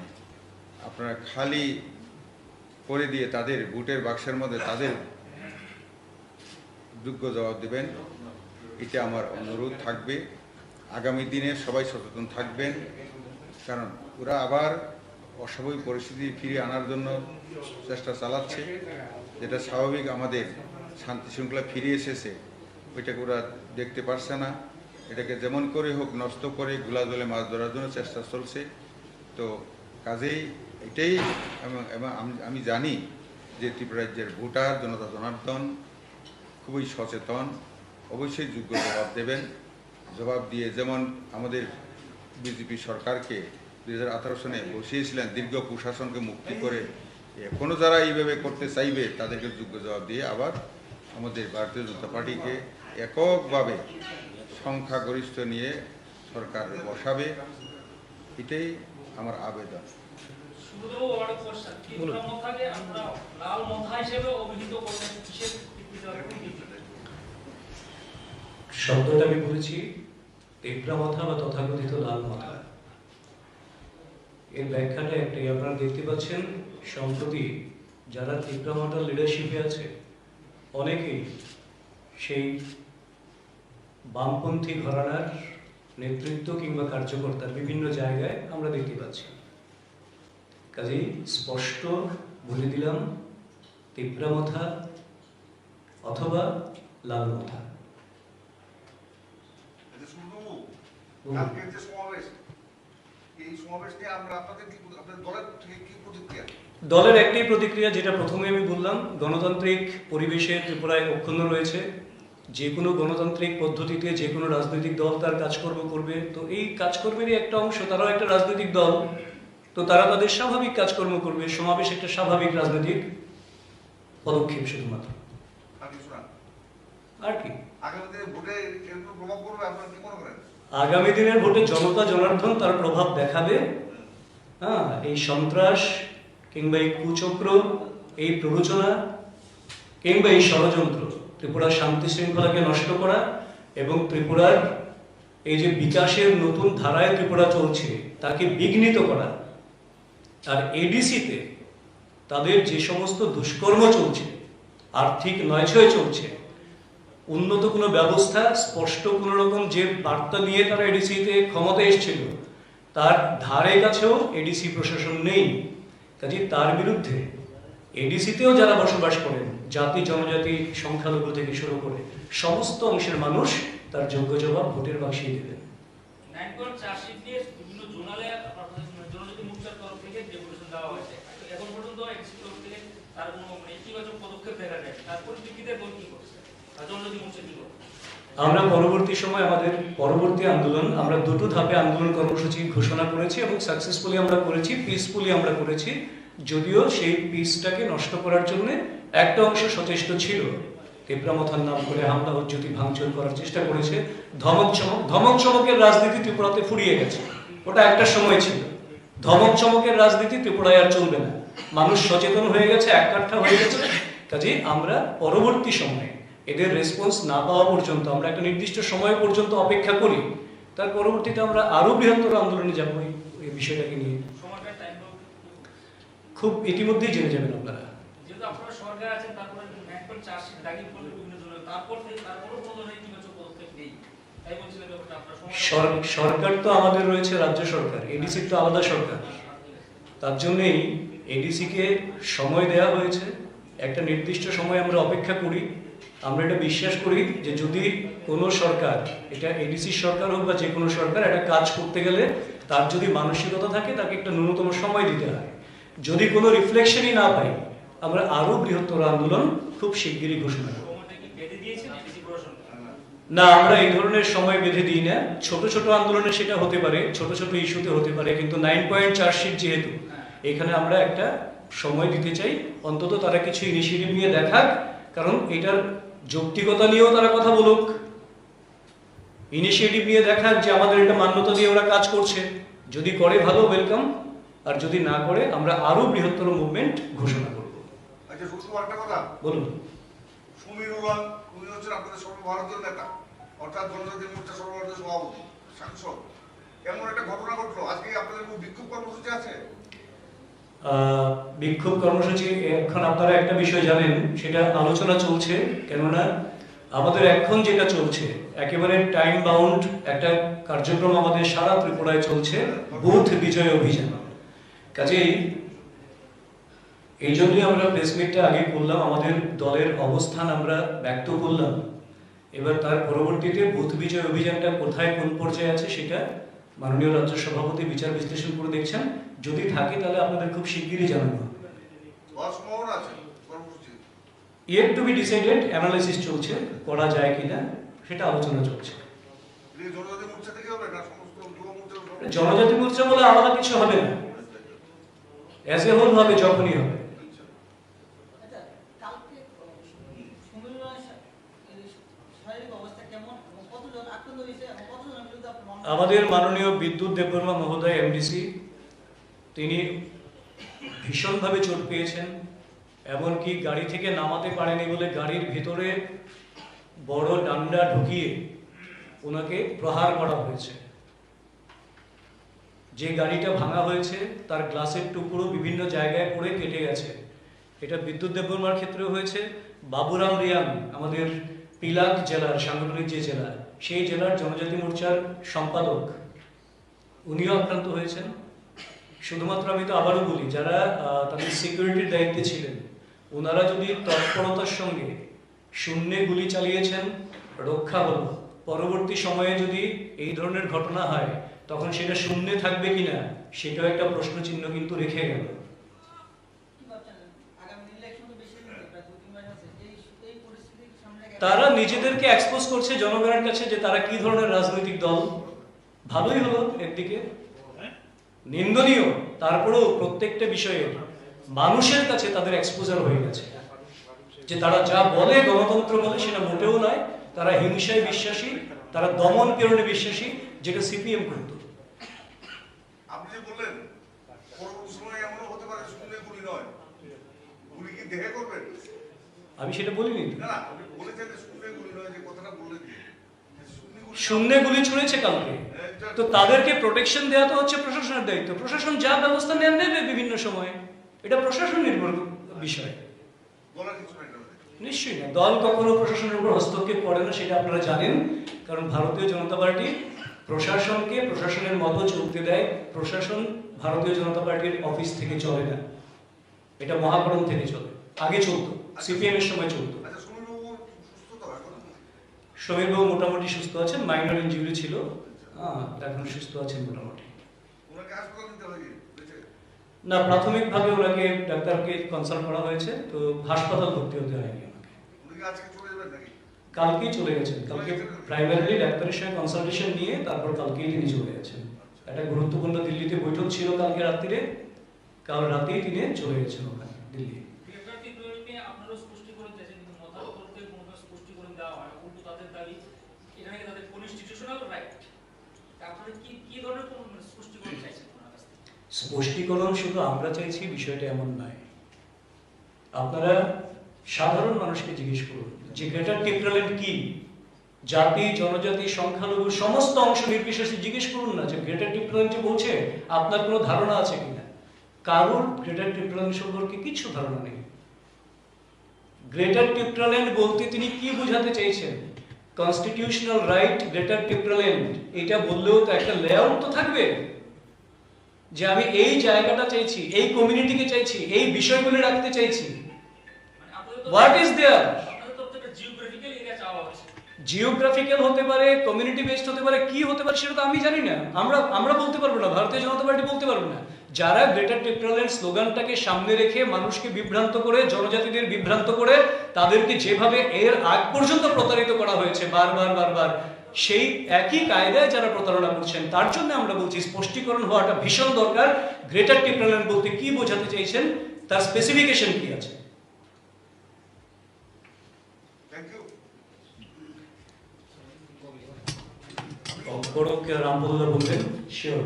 আপনারা খালি করে দিয়ে তাদের ভোটের বাক্সের মধ্যে তাদের যোগ্য জবাব দেবেন। এটা আমার অনুরোধ থাকবে। আগামী দিনে সবাই সচেতন থাকবেন, কারণ ওরা আবার অস্বাভাবিক পরিস্থিতি ফিরিয়ে আনার জন্য চেষ্টা চালাচ্ছে, যেটা স্বাভাবিক আমাদের শান্তি শৃঙ্খলা ফিরে এসেছে, ওইটাকে ওরা দেখতে পারছে না। এটাকে যেমন করে হোক নষ্ট করে গোলা জলে মাছ ধরার জন্য চেষ্টা চলছে। তো কাজেই এটাই আমি জানি যে ত্রিপুরা রাজ্যের ভোটার জনতা জনার্দন খুবই সচেতন, অবশ্যই যোগ্য জবাব দেবেন। জবাব দিয়ে যেমন আমাদের বিজেপি সরকারকে 2018 সনে বসিয়েছিলেন দীর্ঘ কুশাসনকে মুক্তি করে, এখনও যারা এইভাবে করতে চাইবে তাদেরকে যোগ্য জবাব দিয়ে আবার আমাদের ভারতীয় জনতা পার্টিকে এককভাবে সংখ্যাগরিষ্ঠ নিয়ে সরকার বসাবে। এটাই আমার আবেদন। শব্দটা আমি বলেছি তীব্রামাথা বা তথাকথিত লাল মাথা। এর ব্যাখ্যাটা একটাই, আপনারা দেখতে পাচ্ছেন সম্প্রতি যারা তীব্রামাথার লিডারশিপে আছে অনেকেই সেই বামপন্থী ঘরানার নেতৃত্ব কিংবা কার্যকর্তার বিভিন্ন জায়গায় আমরা দেখতে পাচ্ছি। কাজেই স্পষ্ট বলে দিলাম, তীব্রামাথা অথবা লাল মাথা। আজকের যে সমাবেশ, এই সমাবেশ নিয়ে আমরা আপনাদের দলের থেকে কি প্রতিক্রিয়া? দলের একটাই প্রতিক্রিয়া, যেটা প্রথমে আমি বললাম, গণতান্ত্রিক পরিবেশে ত্রিপুরায় অক্ষুণ্ণ রয়েছে। যে কোনো গণতান্ত্রিক পদ্ধতিতে যে কোনো রাজনৈতিক দল তার কাজকর্ম করবে। তো এই কাজকর্মেরই একটা অংশ, তারাও একটা রাজনৈতিক দল, তো তারা তাদের স্বাভাবিক কাজকর্ম করবে। সমাবেশ একটা স্বাভাবিক রাজনৈতিক পদক্ষেপ শুধুমাত্র, আর কি। আগামী দিনে ভোটে এরকম প্রভাব পড়বে আপনারা কি মনে করেন? আগামী দিনের ভোটে জনতা জনার্দন তার প্রভাব দেখাবে। হ্যাঁ, এই সন্ত্রাস কিংবা এই কুচক্র, এই প্ররোচনা কিংবা এই ষড়যন্ত্র ত্রিপুরার শান্তি শৃঙ্খলাকে নষ্ট করা এবং ত্রিপুরার এই যে বিকাশের নতুন ধারায় ত্রিপুরা চলছে তাকে বিঘ্নিত করা, আর এডিসিতে তাদের যে সমস্ত দুষ্কর্ম চলছে, আর্থিক নয়ছয় চলছে, উন্নত কোনো ব্যবস্থা, স্পষ্ট কোনো রকম যে বার্তা নিয়ে তারা এডিসিতে ক্ষমতা এসেছিল তার ধারে কাছেও এডিসি প্রশাসন নেই। কাজে তার বিরুদ্ধে এডিসিতেও যারা বসবাস করেন, জাতি জনজাতি সংখ্যালঘু থেকে শুরু করে সমস্ত অংশের মানুষ তার যোগ্য জবাব ভোটের বাক্সে দেবেন। আমরা পরবর্তী সময় আমাদের পরবর্তী আন্দোলন, আমরা দুটো ধাপে আন্দোলন কর্মসূচি ঘোষণা করেছি এবং সাকসেসফুলি আমরা করেছি, পিসফুলি আমরা করেছি। যদিও সেই পিসটাকে নষ্ট করার জন্য একটা অংশ সচেষ্ট ছিল, তীব্রামাথার নাম করে হামলা হুজ্জতি ভাঙচুর করার চেষ্টা করেছে। ধমক চমকের রাজনীতি ত্রিপুরাতে ফুরিয়ে গেছে, ওটা একটা সময় ছিল। ধমক চমকের রাজনীতি ত্রিপুরায় আর চলবে না। মানুষ সচেতন হয়ে গেছে, এককাঠা হয়ে গেছে। কাজে আমরা পরবর্তী সময়ে এদের রেসপন্স না পাওয়া পর্যন্ত, আমরা একটা নির্দিষ্ট সময় পর্যন্ত অপেক্ষা করি, তার পরবর্তীতে আমরা আরো বৃহত্তর আন্দোলনে যাবো এই বিষয়টাকে নিয়ে। খুব ইতিমধ্যেই জেনে যাবেন আপনারা। সরকার তো আমাদের রয়েছে রাজ্য সরকার, এডিসি তো আলাদা সরকার। তার জন্যই এডিসিকে সময় দেওয়া হয়েছে, একটা নির্দিষ্ট সময় আমরা অপেক্ষা করি। আমরা এটা বিশ্বাস করি যে যদি কোনো সরকার, এটা এডিসি সরকার হোক বা যে কোনো সরকার, একটা কাজ করতে গেলে তার যদি মানসিকতা থাকে তাকে একটা ন্যূনতম সময় দিতে হয়। যদি কোনো রিফ্লেকশনই না পাই, আমরা আরো বৃহত্তর আন্দোলন খুব শিগগিরই ঘোষণা করব। সময়টা কি বেঁধে দিয়েছেন এডিসি প্রশাসন? না, আমরা এই ধরনের সময় বেঁধে দিই না। ছোট ছোট আন্দোলনে সেটা হতে পারে, ছোট ছোট ইস্যুতে হতে পারে, কিন্তু 9 পয়েন্ট চার্জশিট যেহেতু, এখানে আমরা একটা সময় দিতে চাই। অন্তত তারা কিছু ইনিশিয়েটিভ নিয়ে দেখাক, কারণ এটার যৌক্তিকতা নিয়েও তারা কথা বলুক, ইনিশিয়েটিভ নিয়ে দেখাক যে আমাদের এটা মান্যতা দিয়ে ওরা কাজ করছে। যদি করে ভালো, ওয়েলকাম, আর যদি না করে আমরা আরো বৃহত্তর মুভমেন্ট ঘোষণা করব। আচ্ছা, শুধু একটা কথা বলুন। সমীর উলান, উনি হচ্ছেন আপনাদের সর্বভারতীয় নেতা, অর্থাৎ জনজাতি মোর্চা সর্বভারতীয় সভাপতি, সাংসদ। এমন একটা ঘটনা ঘটলো, আজকে আপনাদের কোনো বিক্ষোভ কর্মসূচি আছে? বিক্ষোভ কর্মসূচি এখন আপনারা একটা বিষয় জানেন, সেটা আলোচনা চলছে। কেননা আমাদের এখন যেটা চলছে একেবারে টাইম বাউন্ড একটা কার্যক্রম আমাদের সারা ত্রিপুরায় চলছে, বুথ বিজয় অভিযান। কাজেই এই জন্যই আমরা প্রেস মিটটা আগে করলাম, আমাদের দলের অবস্থান আমরা ব্যক্ত করলাম। এবার তার পরবর্তীতে বুথ বিজয় অভিযানটা কোথায় কোন পর্যায়ে আছে সেটা মাননীয় রাজ্য সভাপতি বিচার বিশ্লেষণ করে দেখছেন। যদি থাকে তাহলে আপনাদের খুব শিগগিরই জানানো হবে। হওয়ার সম্ভাবনা আছে কর্মসূচি? Yet two be decided, analysis চলছে, করা যায় কিনা সেটা আলোচনা চলছে। জনজাতি মোর্চা থেকে হবে না সমস্ত যুব মোর্চা? জনজাতি মোর্চা বলে আলাদা কিছু হবে না, অ্যাজ এ হোল হবে, যখনই হবে। আমাদের মাননীয় বিদ্যুৎ দেববর্মা মহোদয় এমডিসি, তিনি ভীষণভাবে চোট পেয়েছেন, এমনকি গাড়ি থেকে নামাতে পারেনি বলে গাড়ির ভিতরে বড় ডান্ডা ঢুকিয়ে ওনাকে প্রহার করা হয়েছে। যে গাড়িটা ভাঙা হয়েছে তার গ্লাসের টুকরো বিভিন্ন জায়গায় পড়ে কেটে গেছে। এটা বিদ্যুৎ দেববর্মার ক্ষেত্রেও হয়েছে। বাবুরাম রিয়াং, আমাদের পিলাক জেলার সাংগঠনিক যে জেলা, সেই জেলার জনজাতি মোর্চার সম্পাদক, উনিও আক্রান্ত হয়েছেন। শুধুমাত্র আমি তো আবারও বলি, যারা তাদের সিকিউরিটির দায়িত্বে ছিলেন ওনারা যদি তৎপরতার সঙ্গে শূন্যে গুলি চালিয়েছেন, রক্ষা হলো। পরবর্তী সময়ে যদি এই ধরনের ঘটনা হয় তখন সেটা শূন্যে থাকবে কিনা সেটাও একটা প্রশ্ন চিহ্ন কিন্তু রেখে গেল। তারা নিজেদেরকে এক্সপোজ করছে জনগণের কাছে যে তারা কি ধরনের রাজনৈতিক দল। ভালোই হলো একদিকে, নিন্দনীয় তারপরেও প্রত্যেকটা বিষয়ে মানুষের কাছে তাদের এক্সপোজার হয়ে গেছে যে তারা যা বলে গণতন্ত্র বলে সেটা মোটেও নয়। তারা হিংসায় বিশ্বাসী, তারা দমন পীড়নে বিশ্বাসী, যেটা সিপিএম করত। আপনি যে বললেন পরবর্তী সময় এমনও হতে পারে শুনলে গুলি নয়, গুলি কি দেহে করবেন? আমি সেটা বলিনি। না না, আপনি বলেছেন যে শুনলে গুলি নয়, যে কথাটা বললেন শূন্যে গুলি ছুড়েছে কালকে, তো তাদেরকে প্রোটেকশন দেওয়া তো হচ্ছে প্রশাসনের দায়িত্ব। প্রশাসন যা ব্যবস্থা নেবে বিভিন্ন সময়ে, এটা প্রশাসন নির্ভর বিষয়। বলার কিছু নাই। নিশ্চয়ই না, দল কখনো প্রশাসনের উপর হস্তক্ষেপ করে না, সেটা আপনারা জানেন। কারণ ভারতীয় জনতা পার্টি প্রশাসনকে প্রশাসনের মতো চলতে দেয়। প্রশাসন ভারতীয় জনতা পার্টির অফিস থেকে চলে না, এটা মহাকরণ থেকে চলে। আগে চলতো, সিপিএম এর সময় চলতো। আচ্ছা, সমীরবাবু সুস্থ তো এখন? সমীরবাবু মোটামুটি সুস্থ আছেন, মাইনর ইনজুরি ছিল, এখন সুস্থ আছেন মোটামুটি। ওনাকে হাসপাতাল নিতে হয় বেঁচে? না, প্রাথমিকভাবে ওনাকে ডাক্তারকে কনসাল্ট করা হয়েছে, তো হাসপাতাল ভর্তি হতে হয়নি ওনাকে। উনি কি আজকে চলে যাবেন নাকি? কালকেই চলে গেছেন। কালকে প্রাইমারিলি ডাক্তারের সঙ্গে কনসালটেশন নিয়ে তারপর কালকেই তিনি চলে গেছেন। একটা গুরুত্বপূর্ণ দিল্লিতে বৈঠক ছিল কালকে রাত্রিরে, কাল রাতেই তিনি চলে গেছেন ওখানে দিল্লি। আপনারা স্পষ্টীকরণ দিয়েছেন, কিন্তু মতামতকে কোনো স্পষ্টীকরণ দেওয়া হয়, উল্টো তাদের দাবি এটা নাকি তাদের কনস্টিটিউশনাল রাইট। আপনারা কি ধরনের কোন স্পষ্টীকরণ চাইছেন? স্পষ্টীকরণ শুধু আমরা চাইছি বিষয়টা এমন নয়। আপনারা সাধারণ মানুষকে জিজ্ঞেস করুন যে গ্রেটার টিম্পারল্যান্ড কি, জাতি জনজাতি সংখ্যালঘু সমস্ত অংশ নির্বিশেষে জিজ্ঞেস করুন না যে গ্রেটার টিম্পারল্যান্ড যে বলছে আপনার কোনো ধারণা আছে কিনা। কারোর গ্রেটার টিম্পারল্যান্ড সম্পর্কে কিছু ধারণা নেই। গ্রেটার টিম্পারল্যান্ড বলতে তিনি কি বোঝাতে চাইছেন? কনস্টিটিউশনাল রাইট গ্রেটার টিম্পারল্যান্ড, এটা বললেও তো একটা লেআউট তো থাকবে যে আমি এই জায়গাটা চাইছি, এই কমিউনিটিকে চাইছি, এই বিষয়গুলো রাখতে চাইছি। মানে আপনাদের তো হোয়াট ইজ দেয়ার? আপনাদের তো একটা জিওগ্রাফিক দেওয়া হয়েছে? জিওগ্রাফিক্যাল হতে পারে, কমিউনিটি বেসড হতে পারে, কি হতে পারে সেটা তো আমি জানি না। আমরা বলতে পারবো না, ভারতীয় জনতা পার্টি বলতে পারবে না। যারা গ্রেটার টিপ্রাল্যান্ড স্লোগানটাকে সামনে রেখে মানুষকে বিভ্রান্ত করে, জনজাতিদের বিভ্রান্ত করে, তাদেরকে যেভাবে এর আগ পর্যন্ত প্রতারিত করা হয়েছে বারবার, সেই একই কায়দায় যারা প্রতারণা করছেন, তার জন্য আমরা বলছি স্পষ্টীকরণ হওয়াটা ভীষণ দরকার। গ্রেটার টিপ্রাল্যান্ড বলতে কি বোঝাতে চাইছেন, তার স্পেসিফিকেশন কি আছে। Thank you. বড়কে রামপদা বলবেন, শিওর।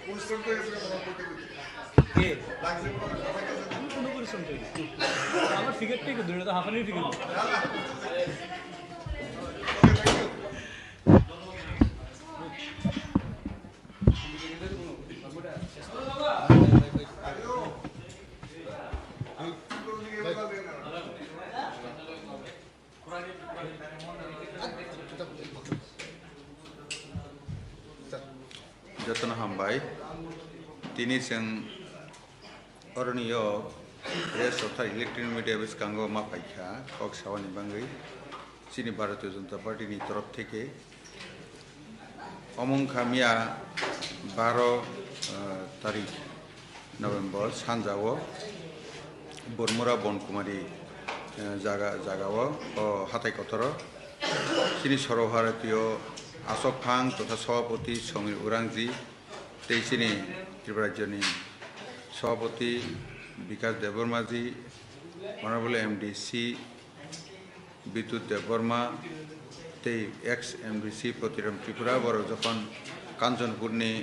পরিশ্রম করে গেছে কথা বলতে বলতে। লাগছে কোনো কথা কাছে না। কোনো পরিশ্রম করি আমার ফিগারটাই কিন্তু এটা তো হাফানির ফিগার। Okay, thank you. जतन हामबाय तिनी जों अरनियो रेस अफ इलेक्ट्रनिक मीडिया बिसकांगो माफाइखा कक सावानि बांगै चीनी भारतीय जनता पार्टी नि तरफ থেকে अमंखा मिया 12 तारिख नवेम्बर सानजाओ बरमुरा बनकुमारी जागाओ हाथाई कतर चीनी सर्वभारतीय आशोक फांग तथा सभापति समीर उरांजी तेईसिनी त्रिपुरा राज्यनि सभापति विकास देवबर्मा जी अनरेबल एमडीसी विद्युत देवबर्मा ते एक्स एमडीसी प्रतिराम त्रिपुरा बर जखन कांचनपुरनि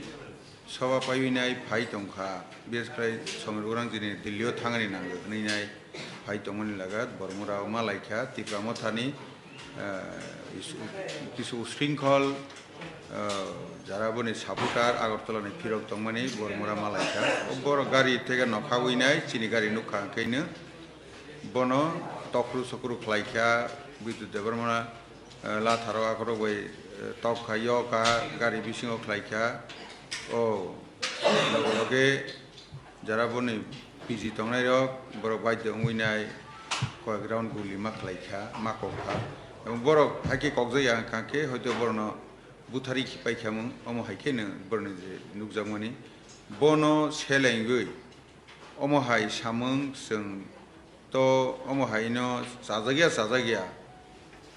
सभा पाइनाय फाइ दंखा बिस्क्राय समीर उरांजीनि दिल्लीयाव थांगानि नांगो नैनाय फाइ दंमोन लागात बरमुरा मालायखा त्रिपुरा मथानि কিছু উশৃঙ্খল যারা বনে সাপুটার আগরতলাनि ফিরক দंमानि बरमुरा मालायखा बर गारि থেকে नखावैनाय चिनि गारि नुखांखैनो बनो तख्रु सकरु खलायखा विद्युत देवबर्मा लाथारो आखरो बै तखायो का गारि बिसिङाव खलायखा ओ लगे যারা বনে পিজি दंनाय रक बर बायदो उइनाय कय ग्राउन्ड गुलि माखलायखा माखखा এবং বড় হাইকে কক্সবাজার আঙ্কাকে হয়তো বড় বুথারি খিপাইখামু অম হাইকেনো বড় যে নুকজামনি বন সেলেঙ্গই অম হাই সামং जों তো অম হাইনো সাজাগিয়া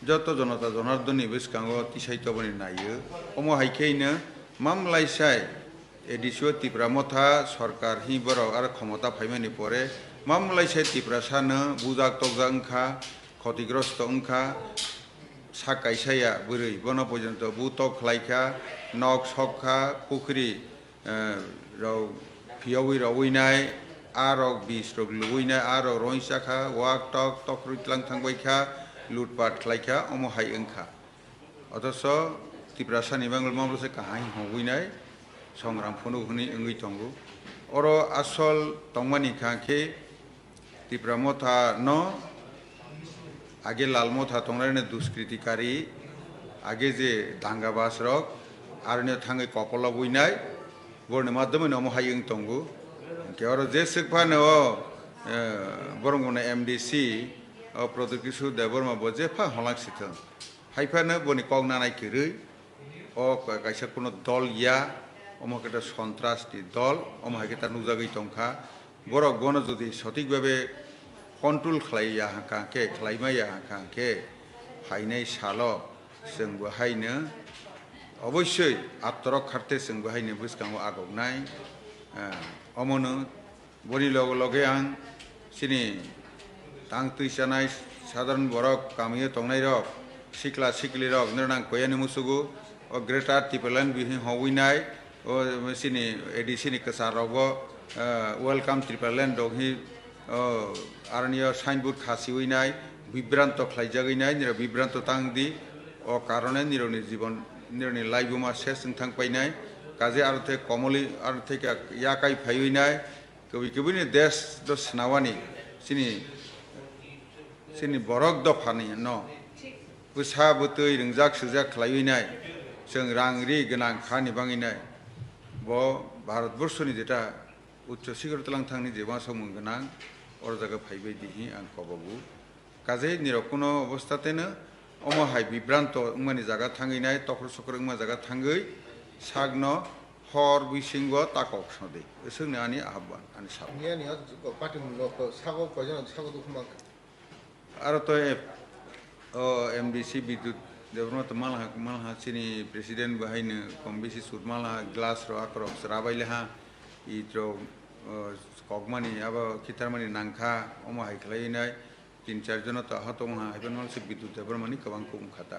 যত জনতা জনার্দননি বিসকাঙ্গ তিসাইতবনি নাইयो অম হাইকেইনো মামলাইসাই এডিসিও ত্রিপুরা মথা সরকার হি বড় আর ক্ষমতা ফাইমানি পরে মামলাইসাই ত্রিপুরা সানো বুজাক তকজাক ওংখা ক্ষতিগ্রস্ত ওংখা সাকাইসাইয়া बोरै बन पर्यन्त बुतक खलायखा नक सकखा पुखरी राव फियावै रावैनाय आरक बिस रक लुवैनाय आरक रइसाखा वाक टक तख्रुइतलां थांबायखा लुटपाट खलायखा अम हाय ओंखा अथच त्रिपुरा सानि बांगल मामलासे काहाय हवैनाय संग्राम फनु हुनि ओंगै तंगु अर आसल तंमानि खाखे त्रिपुरा मथा न आगे लालमथा तंगनायने दुष्कृतिकारी आगे जे दांगाबाज रक आरने थांगै कपला बुइनाय बरने माध्यमे नम हायं तंगु केवरो जे सिकफानो बरंगने एमडीसी प्रदुकिसु देवबर्मा बजेफा हलांसिथों हाइफानो बनि कगनानाय किरै ओ कायसा कोनो दल या अमकेटा सन्त्रासनि दल अमहाकेटा नुजागै तंखा बरक गण जदि सठिकभावे कन्ट्रोल खालाया हांखांखे खालायमाया हांखांखे हायनाय सालो जों बेहायनो अबश्य आत्मरक्षार्थे जों बेहायनो बिसकांगो आगौनाय अमनो बनि लगे लगे आं सिनि तां तैसानाय साधारण बरक गामियाव तंनाय रक सिख्ला सिख्लि रक नोरनां कोयानो मुसुगु ओ ग्रेटार टिप्राल्যান্ড बिहि हवैनाय ओ सिनि एडिसिनि कसारबो वेलकाम टिप्राल्যান্ড दहि आरनिया साइनबोर्ड खासिवैनाय विभ्रांत खलायजागैनाय निरा विभ्रांत तांगदि ओ कारणे निरनि जीवन निरनि लाइबुमा cess थांपायनाय kaje arte komoli arte ka yakai phayuinai kebini desh do snawani sini borok do phani no pusa butui ringjak sujak khlayuinai जों रांरि गोनां खानि बाङिनाय बो भारतबर्षनि जेटा उच्च शिखरतलां थांनि जेबा सम गोनां और जागा फाइबाय दिहि आं कबाबु काजे निरकुनो अवस्थातेनो अमहाय बिभ्रान्त उमानि जागा थांगिनाय तखर सखर उमा जागा थांगै सागनो हर बिसिंग ताकक सदे सोंनो आनि आह्वान आनि साब নিয়া নিয়া পার্টি সাগো কয়জন সাগো দুখমা आरो तो एमडीसी विद्युत देवरमत मालहा सिनी प्रेसिडेंट बहायनो कम बेसि सुद मालहा ग्लास रो आक्रम सराबायलेहा इत्रो कगमानि आबा खितारमानि नांखा अमा हायख्लायनाय 3-4 जन तो हातमहा हायबन मालसे विद्युत देवरमानि गोबां कुम खाता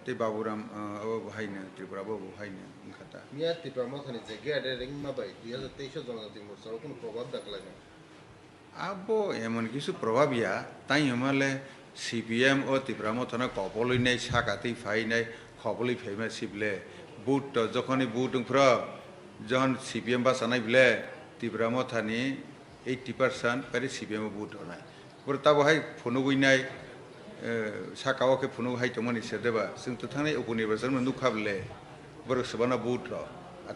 ते बाबुराम बहायनो त्रिपुरा बाबु बहायनो खाता নিয়া ত্রিপুরা মথানি যে গেডে রিং মাবাই 2023 জনজাতি মোর্চার কোনো প্রভাব দেখায় না आबो एमन किसु प्रभाबिया ताई हमाले सीपीएम और त्रिपुरा मथना कपलई नै साकाति फाइनाय खबलई फेमा सिबले बुट जखनि बुट फ्र जहन सीपीएम बासानाय बिले त्रिपुरा मथानि 80% पारि सीपीएम बुट होनाय पुरता बहाय फुनुगुइनाय साकावके फुनु हायतमनि सेदेबा जों तो थांनाय उपनिर्वाचन नुखाबले बर सबाना बुट र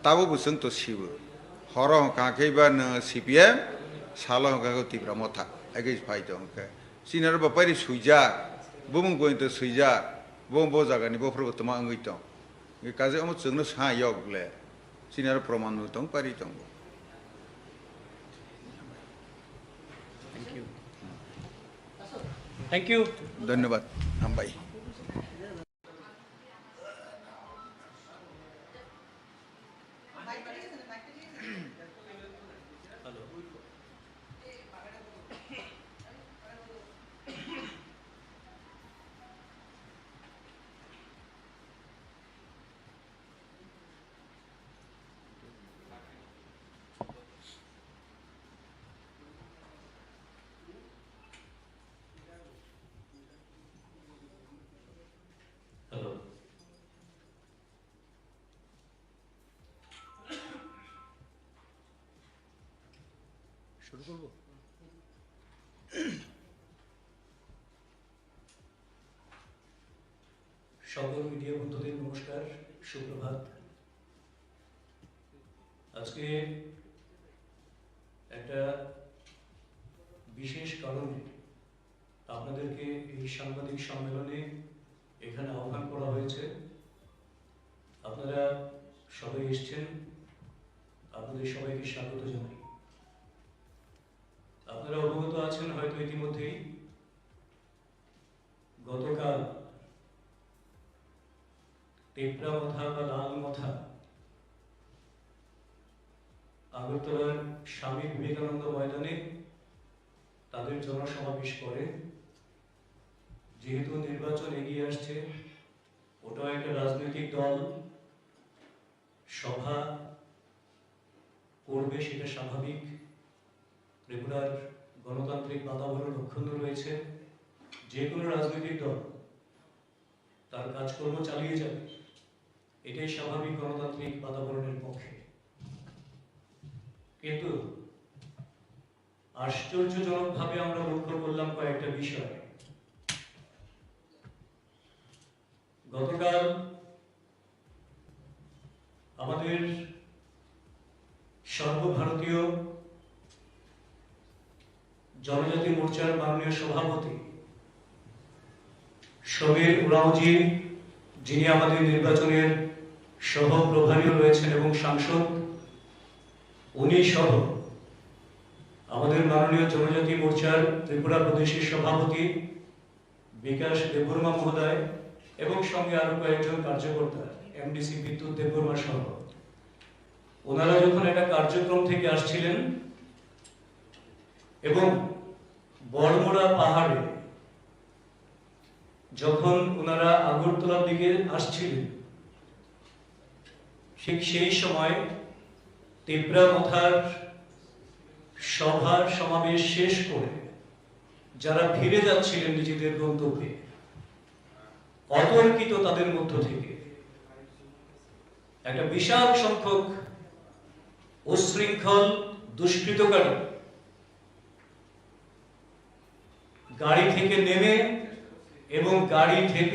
ताबो बुसं तो सिबो हर काखैबा न सीपीएम सालो हंका त्रिपुरा मथा एगेज फाइट हंका सिनार बापारी सुइजा बुमुं गोइंतो सुइजा बम बो जागानि बो प्रबतमा अंगैतो काजे अम जोंनो सा यगले सिनार प्रमाण नुतों पारि दं थैंक यू धन्यवाद हामबाय हेलो শুরু করব সকল মিডিয়া বন্ধুদের নমস্কার সুপ্রভাত আজকে একটা বিশেষ কারণে আপনাদেরকে এই সাংবাদিক সম্মেলনে এখানে আহ্বান করা হয়েছে আপনারা সবাই এসেছেন আপনাদের সবাইকে স্বাগত জানাই আপনারা অবগত আছেন হয়তো ইতিমধ্যেই গতকাল টেপরা মথা বা লাল মথা আগরতলার স্বামী বিবেকানন্দ ময়দানে তাদের জনসমাবেশ করে যেহেতু নির্বাচন এগিয়ে আসছে ওটাও একটা রাজনৈতিক দল সভা করবে সেটা স্বাভাবিক ত্রিপুরার গণতান্ত্রিক বাতাবরণ অক্ষুণ্ণ রয়েছে যে কোনো রাজনৈতিক দল তার কাজকর্ম চালিয়ে যাবে এটাই স্বাভাবিক গণতান্ত্রিক বাতাবরণের পক্ষে কিন্তু আশ্চর্যজনকভাবে আমরা লক্ষ্য করলাম কয়েকটা বিষয় গতকাল আমাদের সর্বভারতীয় জনজাতি মোর্চার মাননীয় সভাপতি সমীর উরাওজি যিনি আমাদের নির্বাচনের সহ প্রভারী রয়েছেন এবং সাংসদ উনি সহ আমাদের মাননীয় জনজাতি মোর্চার ত্রিপুরা প্রদেশের সভাপতি বিকাশ দেববর্মা মহোদয় এবং সঙ্গে আরো কয়েকজন কার্যকর্তা এমডিসি বিদ্যুৎ দেববর্মা সহ ওনারা যখন একটা কার্যক্রম থেকে আসছিলেন এবং বড়মোড়া পাহাড়ে যখন ওনারা আগরতলার দিকে আসছিলেন ঠিক সেই সময় ত্রিপুরা মথার সভার সমাবেশ শেষ করে যারা ফিরে যাচ্ছিলেন নিজেদের গন্তব্যে অতর্কিত তাদের মধ্য থেকে একটা বিশাল সংখ্যক উচ্ছৃঙ্খল দুষ্কৃতকারী গাড়ি থেকে নেমে এবং গাড়ি থেকে